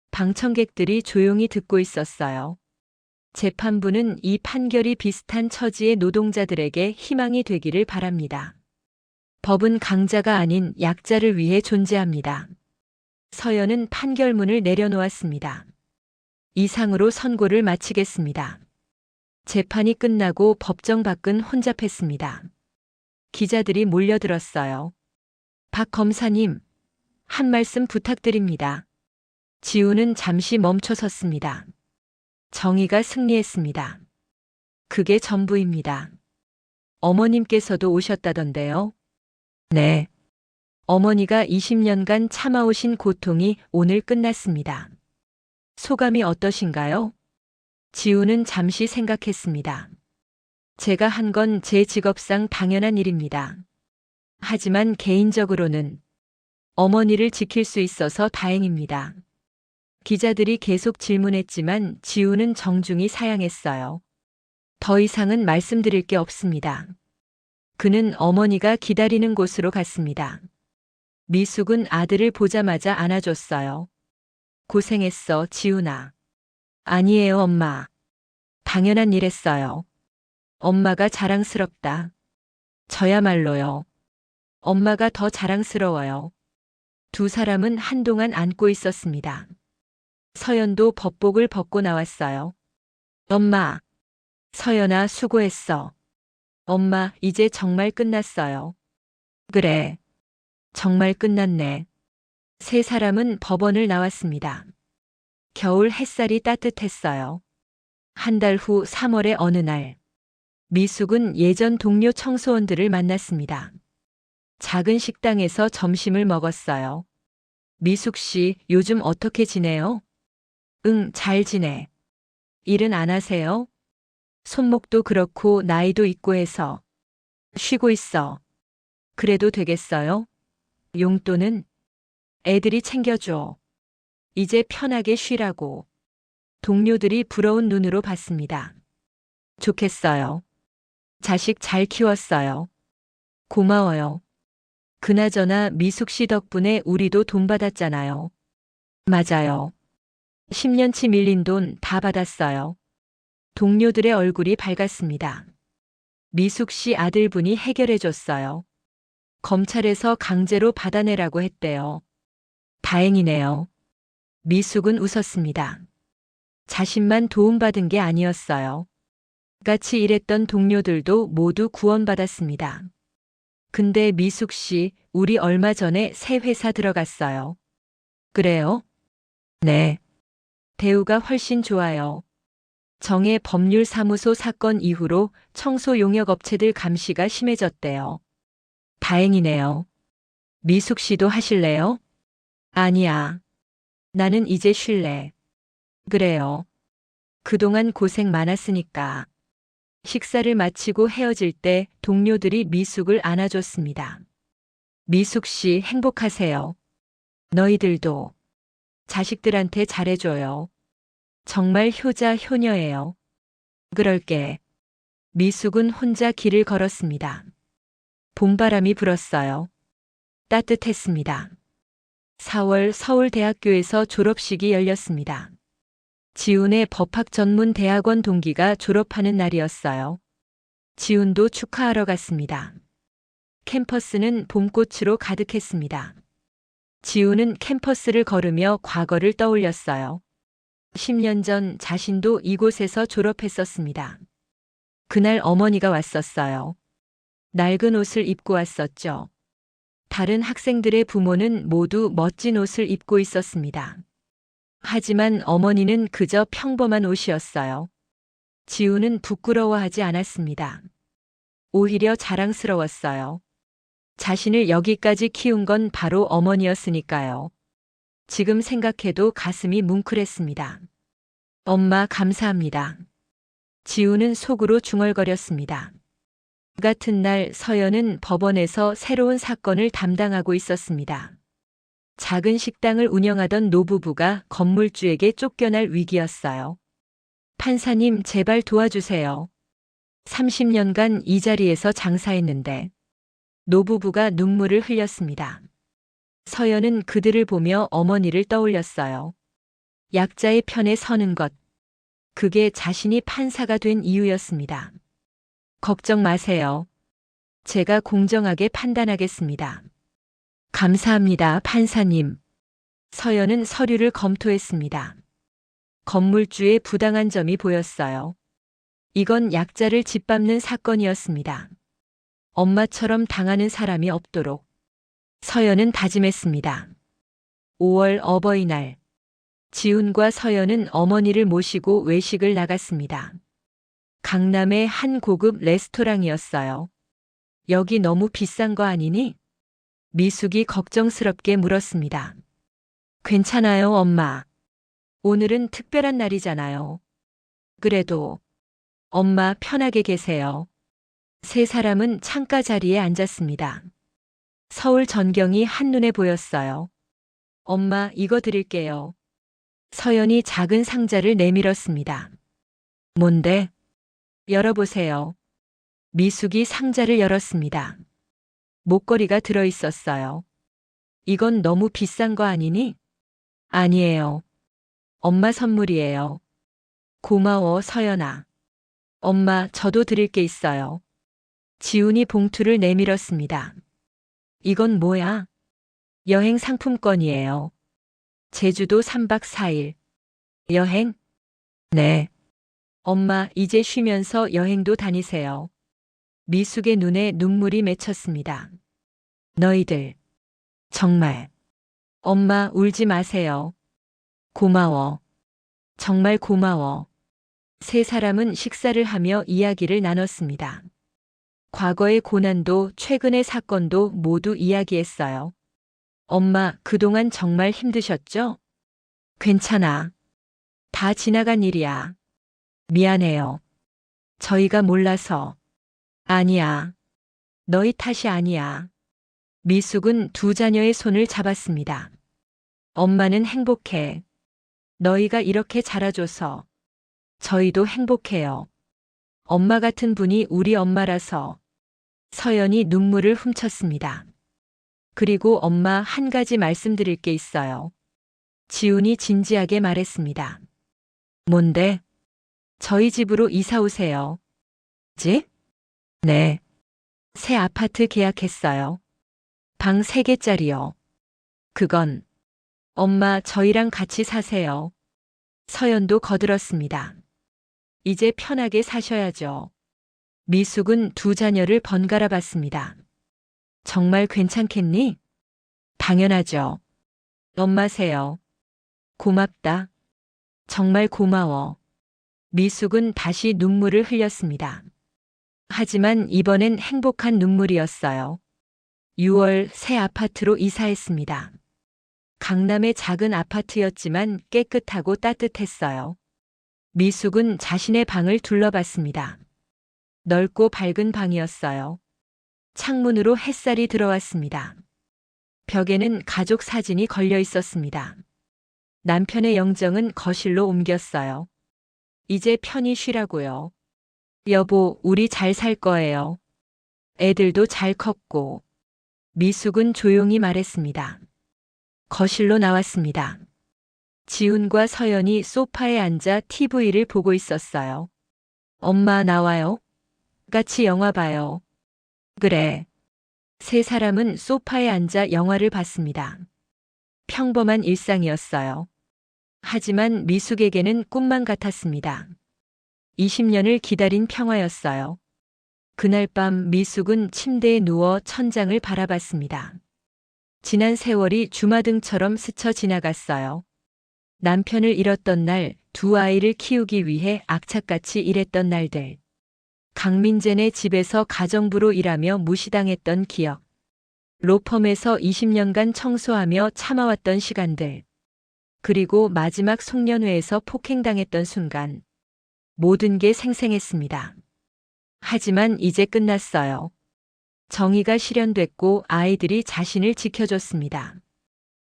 방청객들이 조용히 듣고 있었어요. 재판부는 이 판결이 비슷한 처지의 노동자들에게 희망이 되기를 바랍니다. 법은 강자가 아닌 약자를 위해 존재합니다. 서연은 판결문을 내려놓았습니다. 이상으로 선고를 마치겠습니다. 재판이 끝나고 법정 밖은 혼잡했습니다. 기자들이 몰려들었어요. 박 검사님, 한 말씀 부탁드립니다. 지우는 잠시 멈춰섰습니다. 정의가 승리했습니다. 그게 전부입니다. 어머님께서도 오셨다던데요. 네. 어머니가 20년간 참아오신 고통이 오늘 끝났습니다. 소감이 어떠신가요? 지우는 잠시 생각했습니다. 제가 한 건 제 직업상 당연한 일입니다. 하지만 개인적으로는 어머니를 지킬 수 있어서 다행입니다. 기자들이 계속 질문했지만 지우는 정중히 사양했어요. 더 이상은 말씀드릴 게 없습니다. 그는 어머니가 기다리는 곳으로 갔습니다. 미숙은 아들을 보자마자 안아줬어요. 고생했어, 지훈아. 아니에요, 엄마. 당연한 일 했어요. 엄마가 자랑스럽다. 저야말로요. 엄마가 더 자랑스러워요. 두 사람은 한동안 안고 있었습니다. 서연도 법복을 벗고 나왔어요. 엄마. 서연아, 수고했어. 엄마, 이제 정말 끝났어요. 그래. 정말 끝났네. 세 사람은 법원을 나왔습니다. 겨울 햇살이 따뜻했어요. 한 달 후 3월의 어느 날, 미숙은 예전 동료 청소원들을 만났습니다. 작은 식당에서 점심을 먹었어요. 미숙 씨, 요즘 어떻게 지내요? 응, 잘 지내. 일은 안 하세요? 손목도 그렇고 나이도 있고 해서. 쉬고 있어. 그래도 되겠어요? 용돈은? 애들이 챙겨줘. 이제 편하게 쉬라고. 동료들이 부러운 눈으로 봤습니다. 좋겠어요. 자식 잘 키웠어요. 고마워요. 그나저나 미숙 씨 덕분에 우리도 돈 받았잖아요. 맞아요. 10년치 밀린 돈 다 받았어요. 동료들의 얼굴이 밝았습니다. 미숙 씨 아들분이 해결해 줬어요. 검찰에서 강제로 받아내라고 했대요. 다행이네요. 미숙은 웃었습니다. 자신만 도움받은 게 아니었어요. 같이 일했던 동료들도 모두 구원받았습니다. 근데 미숙 씨, 우리 얼마 전에 새 회사 들어갔어요. 그래요? 네. 대우가 훨씬 좋아요. 정의 법률사무소 사건 이후로 청소 용역 업체들 감시가 심해졌대요. 다행이네요. 미숙 씨도 하실래요? 아니야. 나는 이제 쉴래. 그래요. 그동안 고생 많았으니까. 식사를 마치고 헤어질 때 동료들이 미숙을 안아줬습니다. 미숙 씨 행복하세요. 너희들도. 자식들한테 잘해줘요. 정말 효자 효녀예요. 그럴게. 미숙은 혼자 길을 걸었습니다. 봄바람이 불었어요. 따뜻했습니다. 4월 서울대학교에서 졸업식이 열렸습니다. 지훈의 법학전문대학원 동기가 졸업하는 날이었어요. 지훈도 축하하러 갔습니다. 캠퍼스는 봄꽃으로 가득했습니다. 지훈은 캠퍼스를 걸으며 과거를 떠올렸어요. 10년 전 자신도 이곳에서 졸업했었습니다. 그날 어머니가 왔었어요. 낡은 옷을 입고 왔었죠. 다른 학생들의 부모는 모두 멋진 옷을 입고 있었습니다. 하지만 어머니는 그저 평범한 옷이었어요. 지우는 부끄러워하지 않았습니다. 오히려 자랑스러웠어요. 자신을 여기까지 키운 건 바로 어머니였으니까요. 지금 생각해도 가슴이 뭉클했습니다. 엄마 감사합니다. 지우는 속으로 중얼거렸습니다. 그 같은 날 서연은 법원에서 새로운 사건을 담당하고 있었습니다. 작은 식당을 운영하던 노부부가 건물주에게 쫓겨날 위기였어요. 판사님, 제발 도와주세요. 30년간 이 자리에서 장사했는데. 노부부가 눈물을 흘렸습니다. 서연은 그들을 보며 어머니를 떠올렸어요. 약자의 편에 서는 것. 그게 자신이 판사가 된 이유였습니다. 걱정 마세요. 제가 공정하게 판단하겠습니다. 감사합니다, 판사님. 서연은 서류를 검토했습니다. 건물주의 부당한 점이 보였어요. 이건 약자를 짓밟는 사건이었습니다. 엄마처럼 당하는 사람이 없도록 서연은 다짐했습니다. 5월 어버이날, 지훈과 서연은 어머니를 모시고 외식을 나갔습니다. 강남의 한 고급 레스토랑이었어요. 여기 너무 비싼 거 아니니? 미숙이 걱정스럽게 물었습니다. 괜찮아요, 엄마. 오늘은 특별한 날이잖아요. 그래도 엄마 편하게 계세요. 세 사람은 창가 자리에 앉았습니다. 서울 전경이 한눈에 보였어요. 엄마, 이거 드릴게요. 서연이 작은 상자를 내밀었습니다. 뭔데? 열어보세요. 미숙이 상자를 열었습니다. 목걸이가 들어 있었어요. 이건 너무 비싼 거 아니니? 아니에요. 엄마 선물이에요. 고마워, 서연아. 엄마, 저도 드릴 게 있어요. 지훈이 봉투를 내밀었습니다. 이건 뭐야? 여행 상품권이에요. 제주도 3박 4일. 여행? 네. 엄마, 이제 쉬면서 여행도 다니세요. 미숙의 눈에 눈물이 맺혔습니다. 너희들. 정말. 엄마, 울지 마세요. 고마워. 정말 고마워. 세 사람은 식사를 하며 이야기를 나눴습니다. 과거의 고난도 최근의 사건도 모두 이야기했어요. 엄마, 그동안 정말 힘드셨죠? 괜찮아. 다 지나간 일이야. 미안해요. 저희가 몰라서. 아니야. 너희 탓이 아니야. 미숙은 두 자녀의 손을 잡았습니다. 엄마는 행복해. 너희가 이렇게 자라줘서. 저희도 행복해요. 엄마 같은 분이 우리 엄마라서. 서연이 눈물을 훔쳤습니다. 그리고 엄마, 한 가지 말씀드릴 게 있어요. 지훈이 진지하게 말했습니다. 뭔데? 저희 집으로 이사 오세요. 집? 네. 새 아파트 계약했어요. 방 3개짜리요. 그건 엄마, 저희랑 같이 사세요. 서연도 거들었습니다. 이제 편하게 사셔야죠. 미숙은 두 자녀를 번갈아 봤습니다. 정말 괜찮겠니? 당연하죠. 엄마세요. 고맙다. 정말 고마워. 미숙은 다시 눈물을 흘렸습니다. 하지만 이번엔 행복한 눈물이었어요. 6월 새 아파트로 이사했습니다. 강남의 작은 아파트였지만 깨끗하고 따뜻했어요. 미숙은 자신의 방을 둘러봤습니다. 넓고 밝은 방이었어요. 창문으로 햇살이 들어왔습니다. 벽에는 가족 사진이 걸려 있었습니다. 남편의 영정은 거실로 옮겼어요. 이제 편히 쉬라고요. 여보, 우리 잘 살 거예요. 애들도 잘 컸고. 미숙은 조용히 말했습니다. 거실로 나왔습니다. 지훈과 서연이 소파에 앉아 TV를 보고 있었어요. 엄마, 나와요? 같이 영화 봐요. 그래. 세 사람은 소파에 앉아 영화를 봤습니다. 평범한 일상이었어요. 하지만 미숙에게는 꿈만 같았습니다. 20년을 기다린 평화였어요. 그날 밤 미숙은 침대에 누워 천장을 바라봤습니다. 지난 세월이 주마등처럼 스쳐 지나갔어요. 남편을 잃었던 날, 두 아이를 키우기 위해 악착같이 일했던 날들. 강민재네 집에서 가정부로 일하며 무시당했던 기억. 로펌에서 20년간 청소하며 참아왔던 시간들. 그리고 마지막 송년회에서 폭행당했던 순간. 모든 게 생생했습니다. 하지만 이제 끝났어요. 정의가 실현됐고 아이들이 자신을 지켜줬습니다.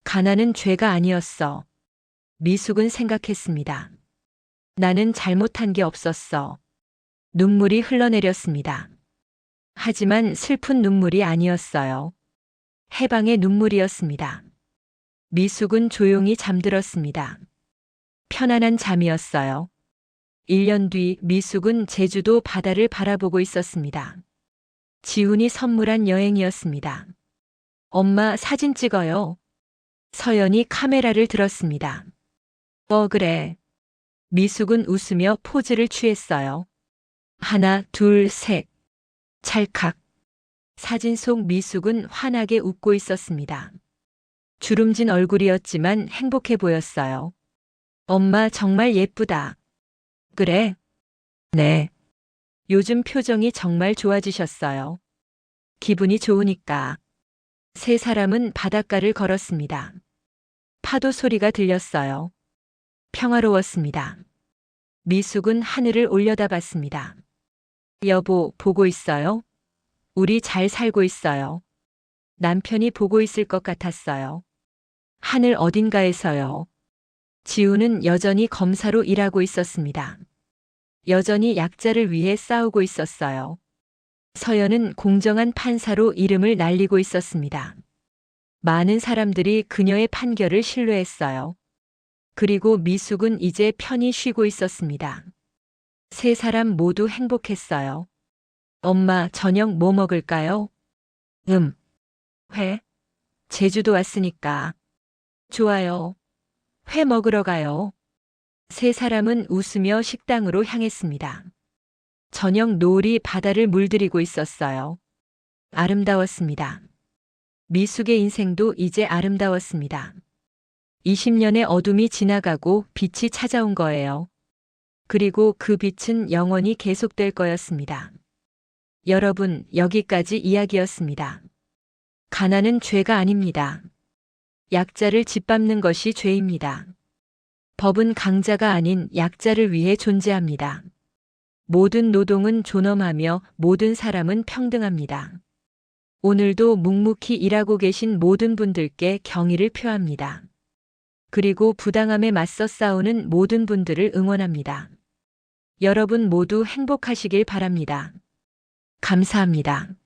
가난은 죄가 아니었어. 미숙은 생각했습니다. 나는 잘못한 게 없었어. 눈물이 흘러내렸습니다. 하지만 슬픈 눈물이 아니었어요. 해방의 눈물이었습니다. 미숙은 조용히 잠들었습니다. 편안한 잠이었어요. 1년 뒤 미숙은 제주도 바다를 바라보고 있었습니다. 지훈이 선물한 여행이었습니다. 엄마, 사진 찍어요. 서연이 카메라를 들었습니다. 그래. 미숙은 웃으며 포즈를 취했어요. 하나, 둘, 셋. 찰칵. 사진 속 미숙은 환하게 웃고 있었습니다. 주름진 얼굴이었지만 행복해 보였어요. 엄마 정말 예쁘다. 그래? 네. 요즘 표정이 정말 좋아지셨어요. 기분이 좋으니까. 세 사람은 바닷가를 걸었습니다. 파도 소리가 들렸어요. 평화로웠습니다. 미숙은 하늘을 올려다봤습니다. 여보, 보고 있어요? 우리 잘 살고 있어요. 남편이 보고 있을 것 같았어요. 하늘 어딘가에서요. 지우는 여전히 검사로 일하고 있었습니다. 여전히 약자를 위해 싸우고 있었어요. 서연은 공정한 판사로 이름을 날리고 있었습니다. 많은 사람들이 그녀의 판결을 신뢰했어요. 그리고 미숙은 이제 편히 쉬고 있었습니다. 세 사람 모두 행복했어요. 엄마, 저녁 뭐 먹을까요? 회? 제주도 왔으니까. 좋아요. 회 먹으러 가요. 세 사람은 웃으며 식당으로 향했습니다. 저녁 노을이 바다를 물들이고 있었어요. 아름다웠습니다. 미숙의 인생도 이제 아름다웠습니다. 20년의 어둠이 지나가고 빛이 찾아온 거예요. 그리고 그 빛은 영원히 계속될 거였습니다. 여러분, 여기까지 이야기였습니다. 가난은 죄가 아닙니다. 약자를 짓밟는 것이 죄입니다. 법은 강자가 아닌 약자를 위해 존재합니다. 모든 노동은 존엄하며 모든 사람은 평등합니다. 오늘도 묵묵히 일하고 계신 모든 분들께 경의를 표합니다. 그리고 부당함에 맞서 싸우는 모든 분들을 응원합니다. 여러분 모두 행복하시길 바랍니다. 감사합니다.